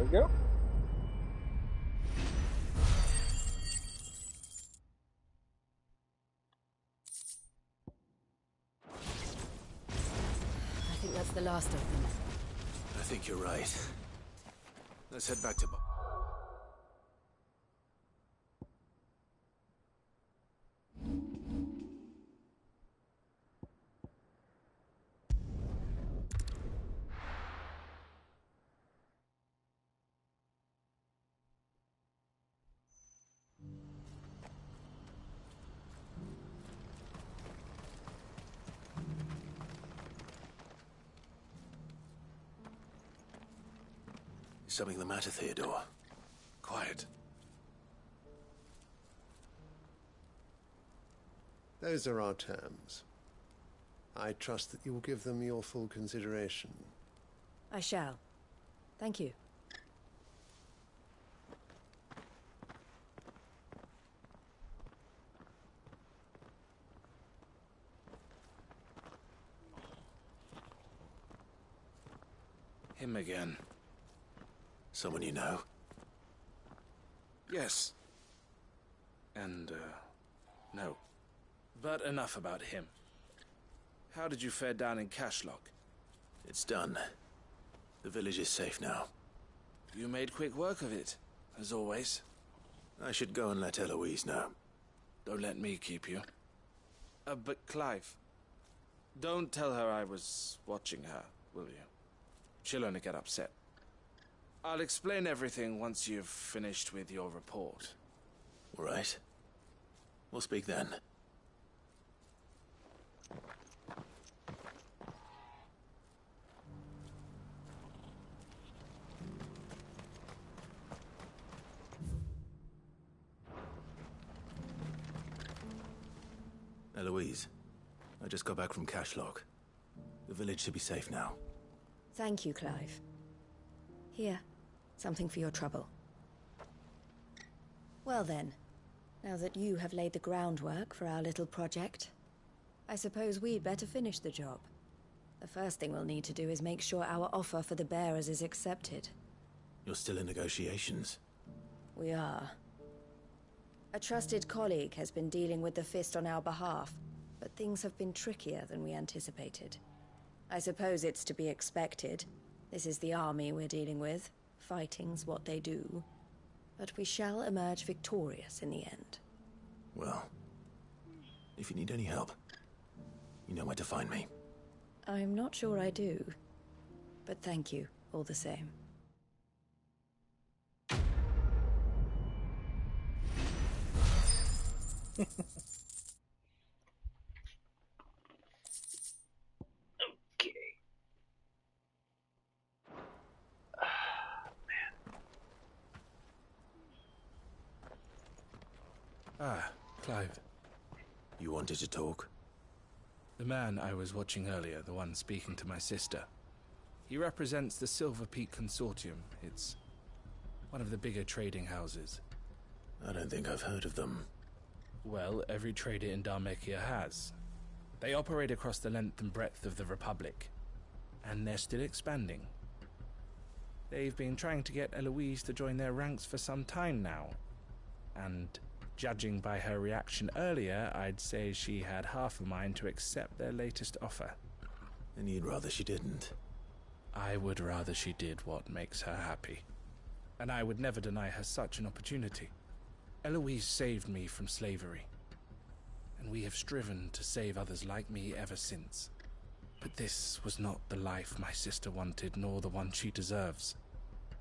we go. I think that's the last of them. I think you're right. Let's head back to... Is something the matter, Theodore? Quiet. Those are our terms. I trust that you will give them your full consideration. I shall. Thank you. Him again. Someone you know? Yes. And, no. But enough about him. How did you fare down in Cashlock? It's done. The village is safe now. You made quick work of it, as always. I should go and let Eloise know. Don't let me keep you. But Clive, don't tell her I was watching her, will you? She'll only get upset. I'll explain everything once you've finished with your report. All right. We'll speak then. Eloise, I just got back from Cashlock. The village should be safe now. Thank you, Clive. Here, something for your trouble. Well then, now that you have laid the groundwork for our little project, I suppose we'd better finish the job. The first thing we'll need to do is make sure our offer for the bearers is accepted. You're still in negotiations? We are. A trusted colleague has been dealing with the Fist on our behalf, but things have been trickier than we anticipated. I suppose it's to be expected. This is the army we're dealing with. Fighting's what they do. But we shall emerge victorious in the end. Well, if you need any help, you know where to find me. I'm not sure I do. But thank you, all the same. Ah, Clive. You wanted to talk? The man I was watching earlier, the one speaking to my sister. He represents the Silver Peak Consortium. It's one of the bigger trading houses. I don't think I've heard of them. Well, every trader in Dharmekia has. They operate across the length and breadth of the Republic. And they're still expanding. They've been trying to get Eloise to join their ranks for some time now. And judging by her reaction earlier, I'd say she had half a mind to accept their latest offer. And you'd rather she didn't? I would rather she did what makes her happy. And I would never deny her such an opportunity. Eloise saved me from slavery. And we have striven to save others like me ever since. But this was not the life my sister wanted, nor the one she deserves.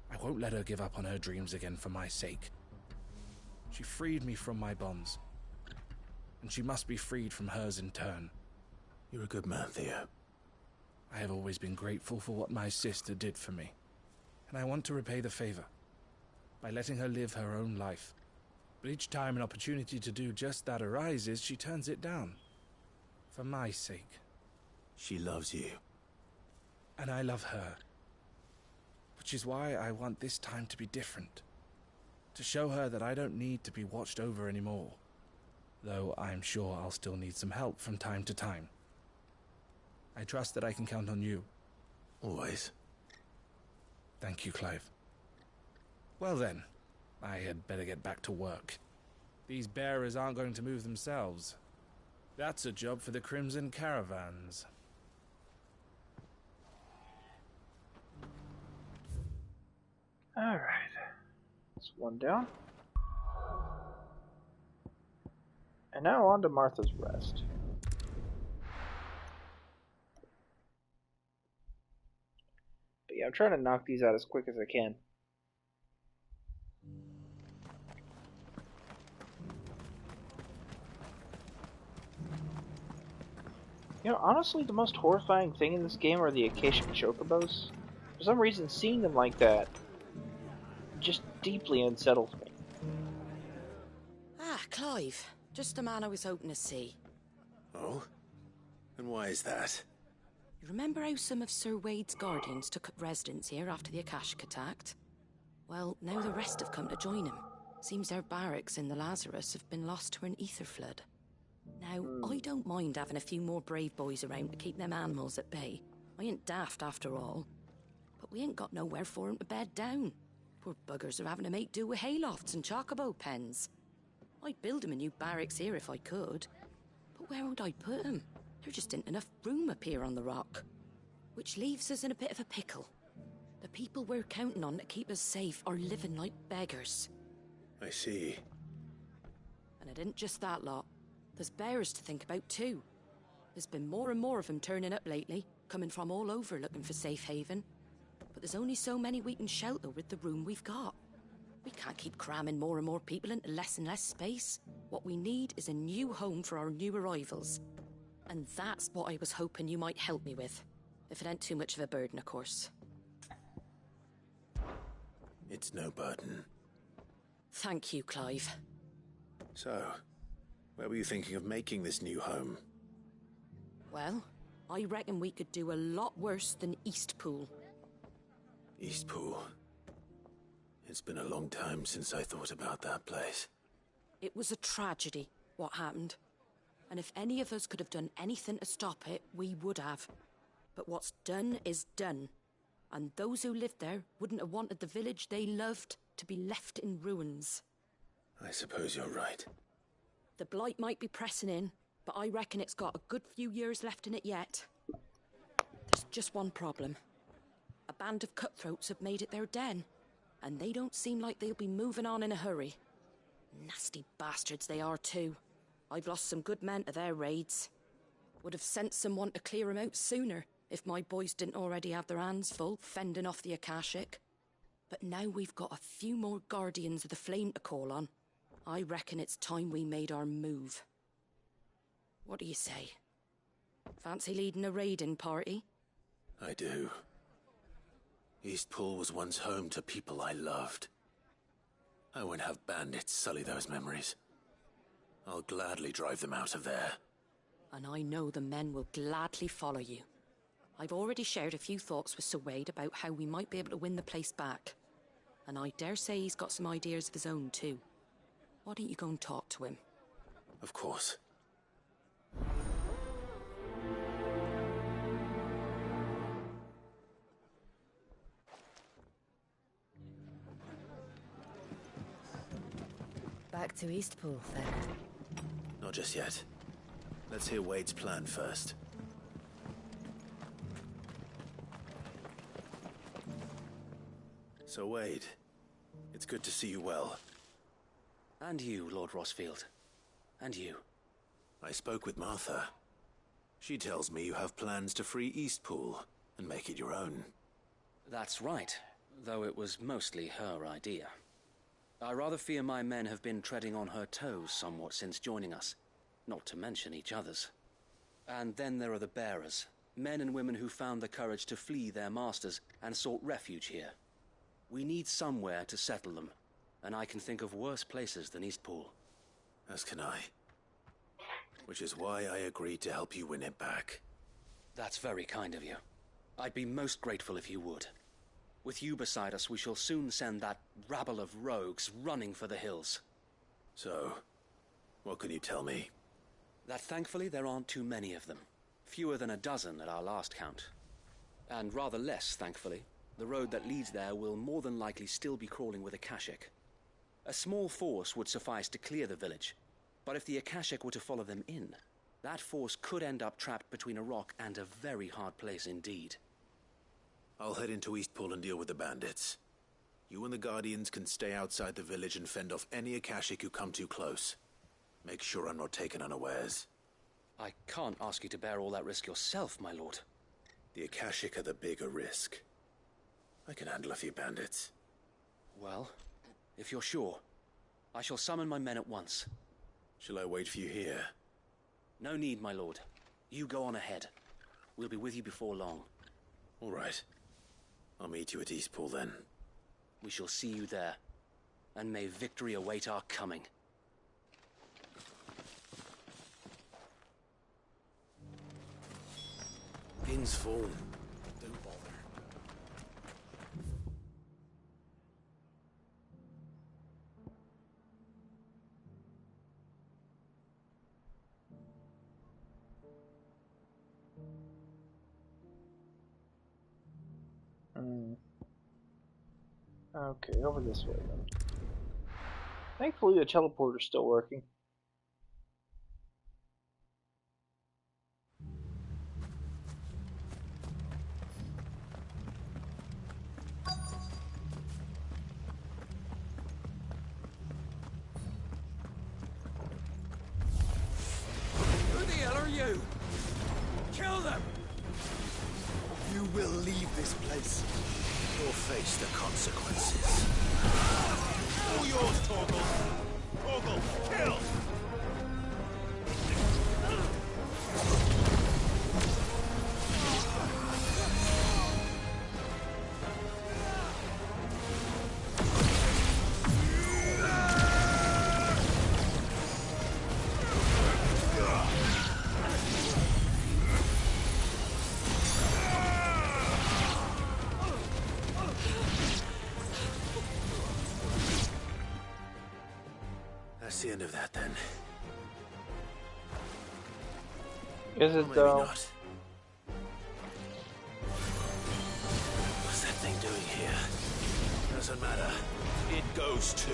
I won't let her give up on her dreams again for my sake. She freed me from my bonds, and she must be freed from hers in turn. You're a good man, Theo. I have always been grateful for what my sister did for me, and I want to repay the favor by letting her live her own life. But each time an opportunity to do just that arises, she turns it down. For my sake. She loves you. And I love her. Which is why I want this time to be different. To show her that I don't need to be watched over anymore. Though I'm sure I'll still need some help from time to time. I trust that I can count on you. Always. Thank you, Clive. Well then, I had better get back to work. These bearers aren't going to move themselves. That's a job for the Crimson Caravans. Alright. That's one down. And now on to Martha's Rest. But yeah, I'm trying to knock these out as quick as I can. You know, honestly, the most horrifying thing in this game are the Acacia chocobos. For some reason, seeing them like that just deeply unsettles me. Ah, Clive. Just the man I was hoping to see. Oh? And why is that? You remember how some of Sir Wade's guardians took up residence here after the Akashic attacked? Well, now the rest have come to join him. Seems their barracks in the Lazarus have been lost to an ether flood. Now, I don't mind having a few more brave boys around to keep them animals at bay. I ain't daft after all. But we ain't got nowhere for 'em to bed down. Poor buggers are having to make do with haylofts and chocobo pens. I'd build 'em a new barracks here if I could. But where would I put 'em? There just ain't enough room up here on the rock. Which leaves us in a bit of a pickle. The people we're counting on to keep us safe are living like beggars. I see. And it ain't just that lot. There's bears to think about too. There's been more and more of them turning up lately, coming from all over looking for safe haven. But there's only so many we can shelter with the room we've got. We can't keep cramming more and more people into less and less space. What we need is a new home for our new arrivals. And that's what I was hoping you might help me with. If it ain't too much of a burden, of course. It's no burden. Thank you, Clive. So, where were you thinking of making this new home? Well, I reckon we could do a lot worse than Eastpool. Eastpool. It's been a long time since I thought about that place. It was a tragedy, what happened. And if any of us could have done anything to stop it, we would have. But what's done is done. And those who lived there wouldn't have wanted the village they loved to be left in ruins. I suppose you're right. The blight might be pressing in, but I reckon it's got a good few years left in it yet. There's just one problem. A band of cutthroats have made it their den, and they don't seem like they'll be moving on in a hurry. Nasty bastards they are too. I've lost some good men to their raids. Would have sent someone to clear 'em out sooner, if my boys didn't already have their hands full fending off the Akashic. But now we've got a few more guardians of the flame to call on. I reckon it's time we made our move. What do you say? Fancy leading a raiding party? I do. Eastpool was once home to people I loved. I won't have bandits sully those memories. I'll gladly drive them out of there. And I know the men will gladly follow you. I've already shared a few thoughts with Sir Wade about how we might be able to win the place back. And I dare say he's got some ideas of his own too. Why don't you go and talk to him? Of course. Back to Eastpool, then. Not just yet. Let's hear Wade's plan first. So, Wade, it's good to see you well. And you, Lord Rosfield. And you. I spoke with Martha. She tells me you have plans to free Eastpool and make it your own. That's right, though it was mostly her idea. I rather fear my men have been treading on her toes somewhat since joining us, not to mention each other's. And then there are the bearers, men and women who found the courage to flee their masters and sought refuge here. We need somewhere to settle them, and I can think of worse places than Eastpool. As can I. Which is why I agreed to help you win it back. That's very kind of you. I'd be most grateful if you would. With you beside us, we shall soon send that rabble of rogues running for the hills. So, what can you tell me? That thankfully there aren't too many of them. Fewer than a dozen at our last count. And rather less, thankfully, The road that leads there will more than likely still be crawling with Akashic. A small force would suffice to clear the village, but if the Akashic were to follow them in, that force could end up trapped between a rock and a very hard place indeed. I'll head into Eastpool and deal with the bandits. You and the Guardians can stay outside the village and fend off any Akashic who come too close. Make sure I'm not taken unawares. I can't ask you to bear all that risk yourself, my lord. The Akashic are the bigger risk. I can handle a few bandits. Well, if you're sure, I shall summon my men at once. Shall I wait for you here? No need, my lord. You go on ahead. We'll be with you before long. All right. I'll meet you at Eastpool then. We shall see you there, and may victory await our coming. In's fallen. Don't bother. Okay, over this way then. Thankfully, the teleporter's still working. Who the hell are you? Kill them! You will leave this place. You'll face the consequences. All yours, Torgal! Torgal, kill! That's the end of that, then. Is it, Maybe though? not. What's that thing doing here? Doesn't matter. It goes too.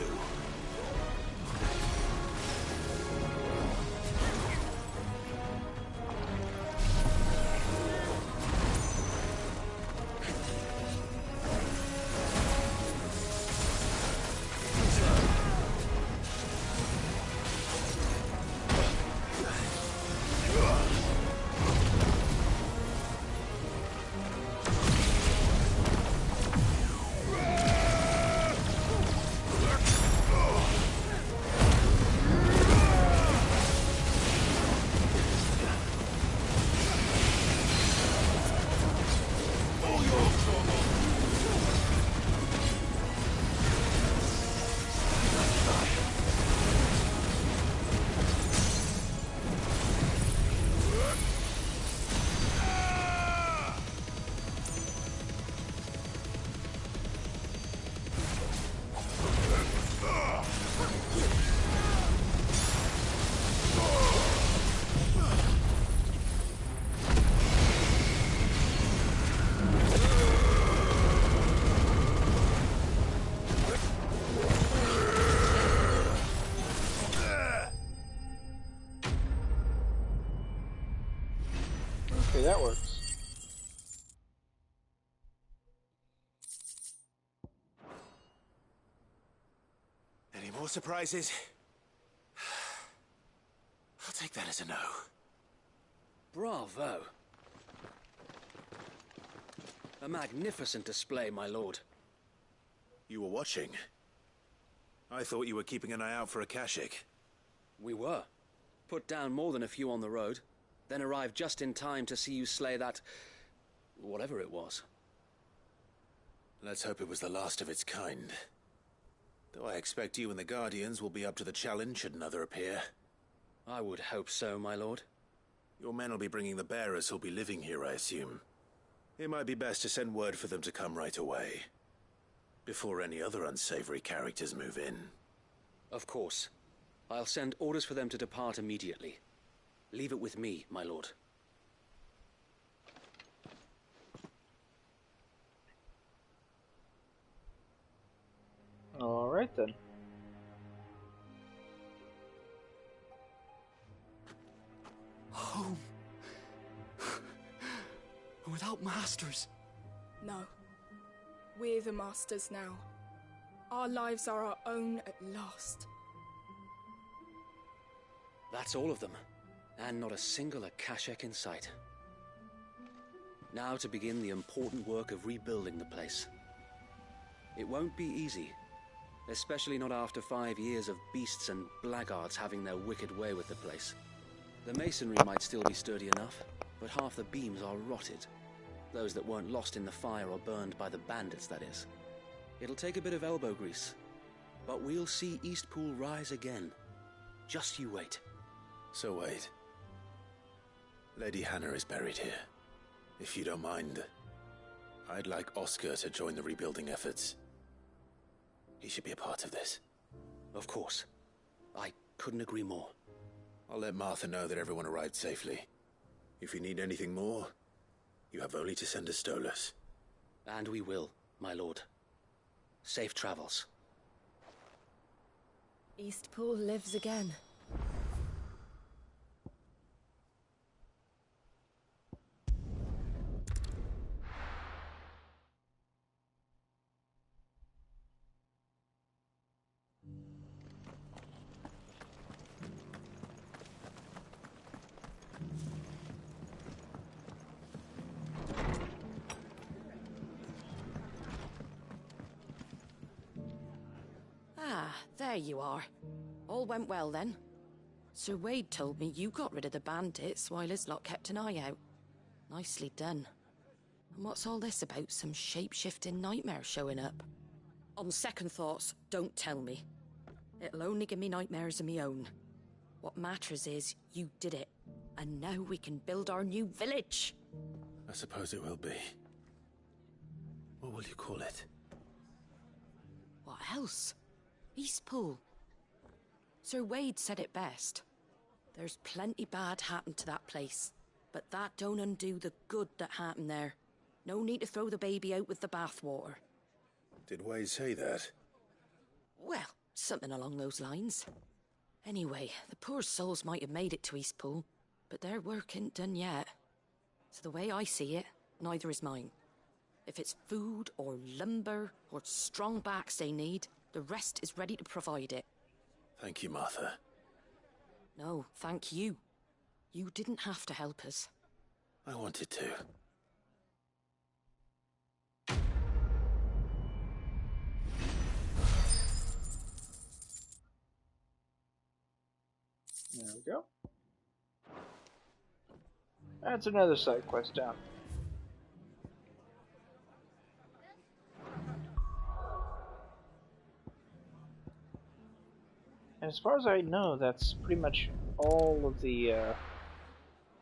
Okay, that works. Any more surprises? I'll take that as a no. Bravo! A magnificent display, my lord. You were watching. I thought you were keeping an eye out for Akashic. We were. Put down more than a few on the road, then arrived just in time to see you slay that... whatever it was. Let's hope it was the last of its kind. Though I expect you and the Guardians will be up to the challenge should another appear. I would hope so, my lord. Your men will be bringing the bearers who'll be living here, I assume. It might be best to send word for them to come right away, before any other unsavory characters move in. Of course. I'll send orders for them to depart immediately. Leave it with me, my lord. Alright then. Home. Without masters. No. We're the masters now. Our lives are our own at last. That's all of them, and not a single Akashek in sight. Now to begin the important work of rebuilding the place. It won't be easy, especially not after 5 years of beasts and blackguards having their wicked way with the place. The masonry might still be sturdy enough, but half the beams are rotted. Those that weren't lost in the fire or burned by the bandits, that is. It'll take a bit of elbow grease, but we'll see Eastpool rise again. Just you wait. So wait. Lady Hannah is buried here. If you don't mind, I'd like Oscar to join the rebuilding efforts. He should be a part of this. Of course. I couldn't agree more. I'll let Martha know that everyone arrived safely. If you need anything more, you have only to send a Stolas. And we will, my lord. Safe travels. Eastpool lives again. Ah, there you are. All went well then. Sir Wade told me you got rid of the bandits while his lot kept an eye out. Nicely done. And what's all this about some shape-shifting nightmare showing up? On second thoughts, don't tell me. It'll only give me nightmares of me own. What matters is you did it, and now we can build our new village. I suppose it will be. What will you call it? What else? Eastpool. Sir Wade said it best. There's plenty bad happened to that place, but that don't undo the good that happened there. No need to throw the baby out with the bathwater. Did Wade say that? Well, something along those lines. Anyway, the poor souls might have made it to Eastpool, but their work ain't done yet. So the way I see it, neither is mine. If it's food or lumber or strong backs they need, the rest is ready to provide it. Thank you, Martha. No, thank you. You didn't have to help us. I wanted to. There we go. That's another side quest down. And as far as I know, that's pretty much all of the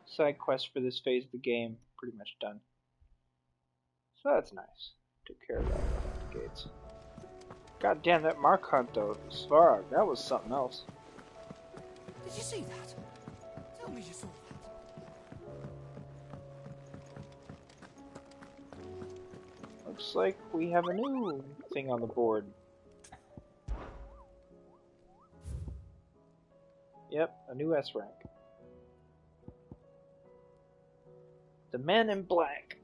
side quests for this phase of the game pretty much done. So that's nice. Took care of that at the gates. God damn, that Mark hunt though, Svarog, that was something else. Did you see that? Tell me you saw that. Looks like we have a new thing on the board. Yep, a new S rank. The Men in Black.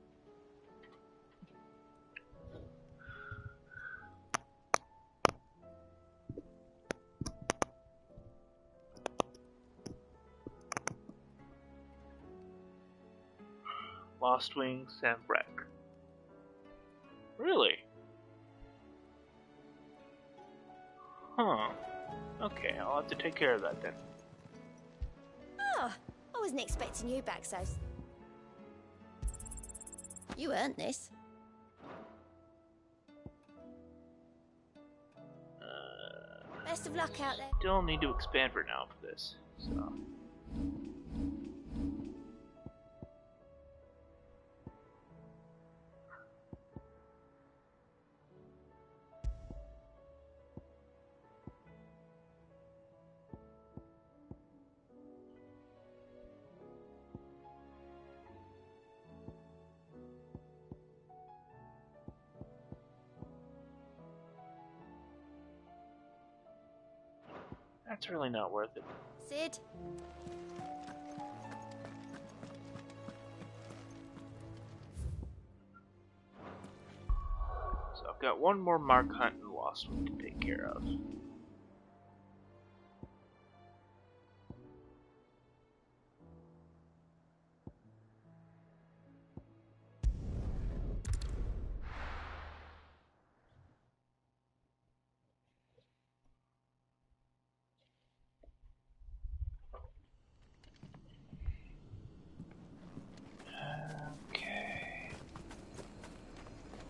Lost Wing Sambrek. Really? Huh. Okay, I'll have to take care of that then. Oh, I wasn't expecting you back, so. You earned this. Best of luck out there. Still need to expand for now for this, so. That's really not worth it. Sid? So I've got one more Mark Hunt and Lost we can take care of.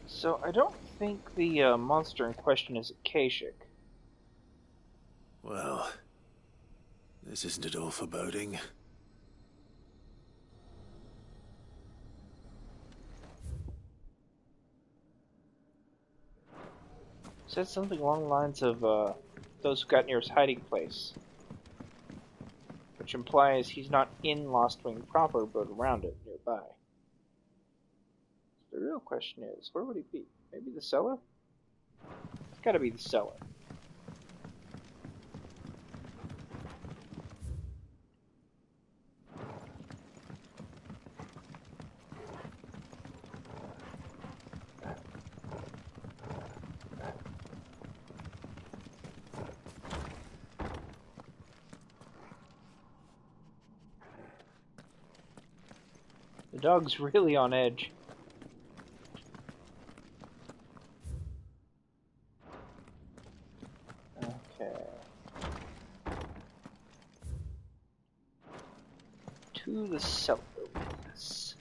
So I don't think the monster in question is a Kashyyyk. Well, this isn't at all foreboding. Said something along the lines of those who got near his hiding place, which implies he's not in Lost Wing proper, but around it nearby. The real question is, where would he be? Maybe the cellar? It's gotta be the cellar. The dog's really on edge. To the cellar with us.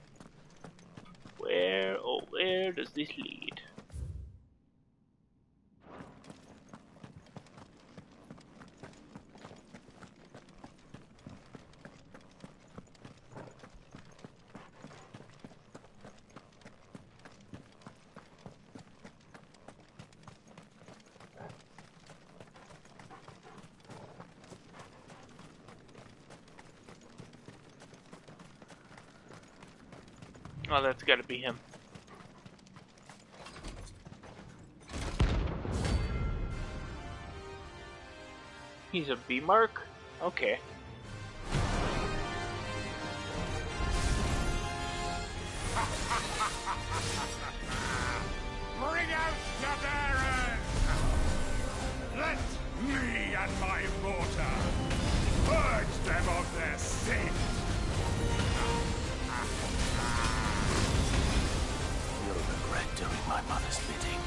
Where, oh where does this lead? Oh, that's gotta be him. He's a B-mark? Okay. Bring out your bearers! Let me and my mortar purge them of their sins! You'll regret doing my mother's bidding.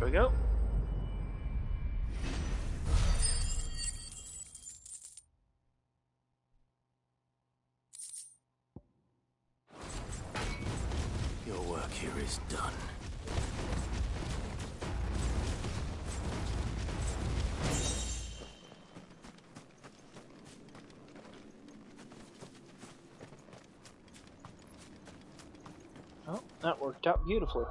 There we go. Your work here is done. Oh, that worked out beautifully.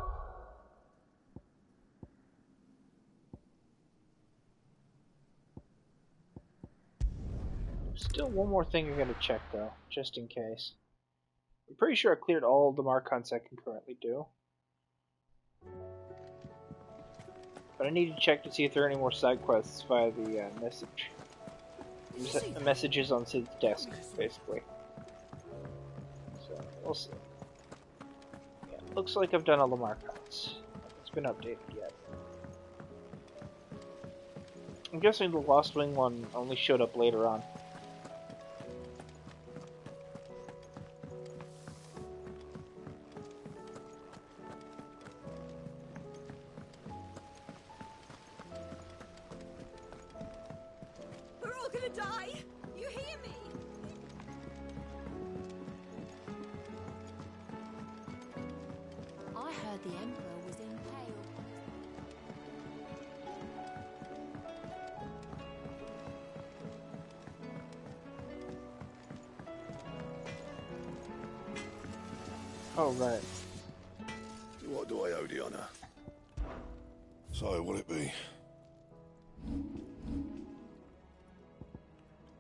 Still one more thing you're going to check, though, just in case. I'm pretty sure I cleared all the Marcons I can currently do. But I need to check to see if there are any more side quests via the message. Messages on Sid's desk, basically. So, we'll see. Yeah, looks like I've done all the Marcons. It's been updated yet. I'm guessing the Lost Wing one only showed up later on. We're all gonna die! You hear me? I heard the Emperor was impaled. Oh, right. What do I owe the honor? So, will it be?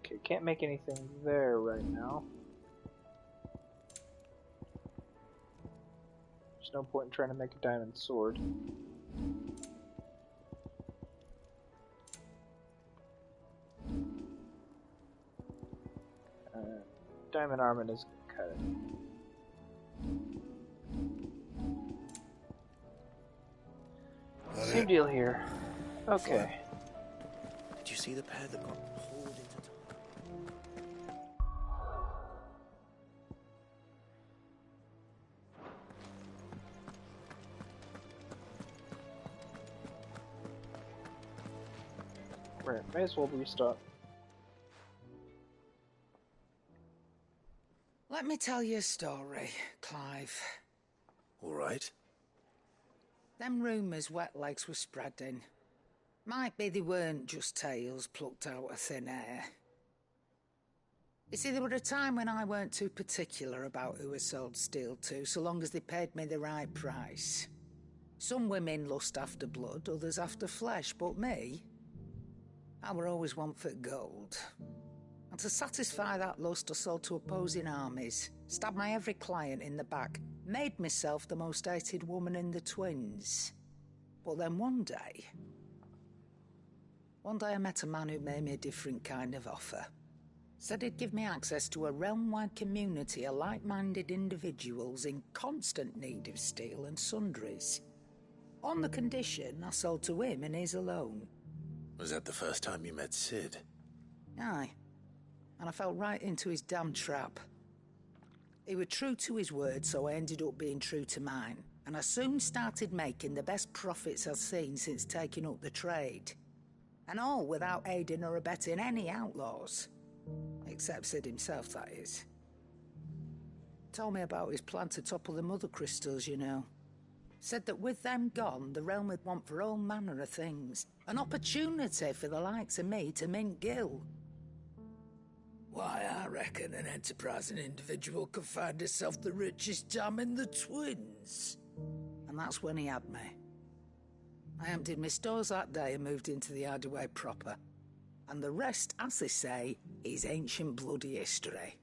Okay, can't make anything there right now. There's no point in trying to make a diamond sword. Diamond armor is cut it. Same deal here. Okay. Did you see the pair that got pulled into time? Right, may as well restart. Let me tell you a story, Clive. All right. Them rumours Wetlegs were spreading. Might be they weren't just tales plucked out of thin air. You see, there were a time when I weren't too particular about who I sold steel to, so long as they paid me the right price. Some women lust after blood, others after flesh, but me, I were always one for gold. And to satisfy that lust, I sold to opposing armies, stabbed my every client in the back, made myself the most hated woman in the twins. But then one day I met a man who made me a different kind of offer. Said he'd give me access to a realm-wide community of like-minded individuals in constant need of steel and sundries. On the condition I sold to him and his alone. Was that the first time you met Sid? Aye. And I fell right into his damn trap. He was true to his word, so I ended up being true to mine. And I soon started making the best profits I've seen since taking up the trade. And all without aiding or abetting any outlaws. Except Sid himself, that is. Told me about his plan to topple the mother crystals, you know. Said that with them gone, the realm would want for all manner of things. An opportunity for the likes of me to mint gil. Why, I reckon an enterprising individual could find himself the richest dam in the twins. And that's when he had me. I emptied my stores that day and moved into the Hardaway proper. And the rest, as they say, is ancient bloody history.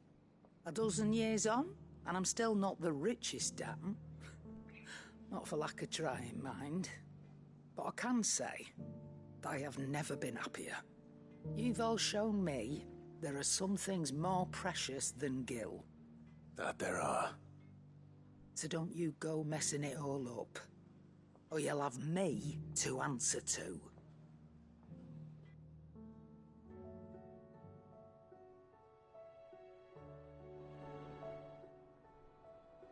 A dozen years on, and I'm still not the richest dam. Not for lack of trying, mind. But I can say that I have never been happier. You've all shown me there are some things more precious than gil. That there are. So don't you go messing it all up, or you'll have me to answer to.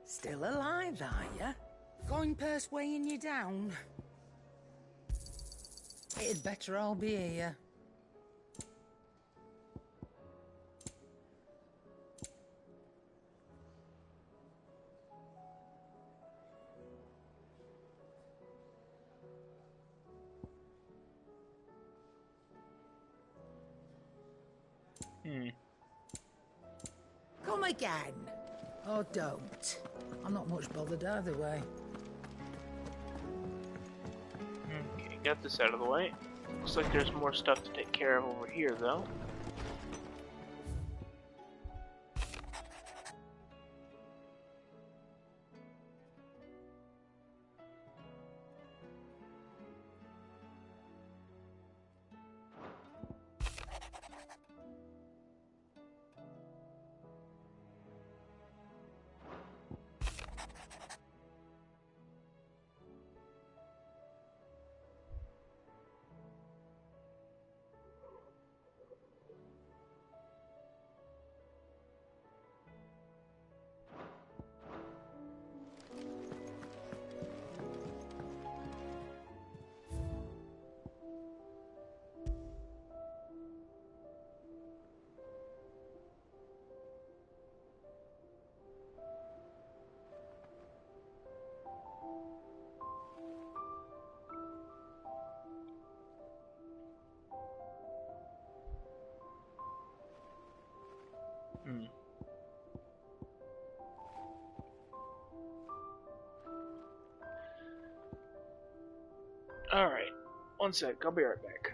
Still alive, are you? Coin purse weighing you down? It'd better all be here. Come again. Or don't. I'm not much bothered either way. Okay, got this out of the way. Looks like there's more stuff to take care of over here, though. Alright, one sec, I'll be right back.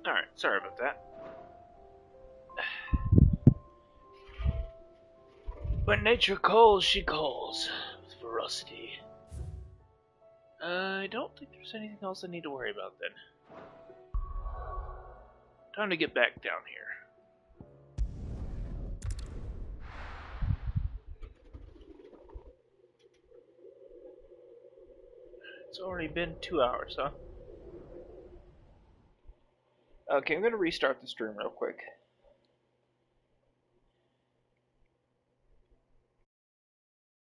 Alright, sorry about that. When nature calls, she calls with ferocity. I don't think there's anything else I need to worry about then. Time to get back down here. It's already been 2 hours, huh? Okay, I'm gonna restart the stream real quick.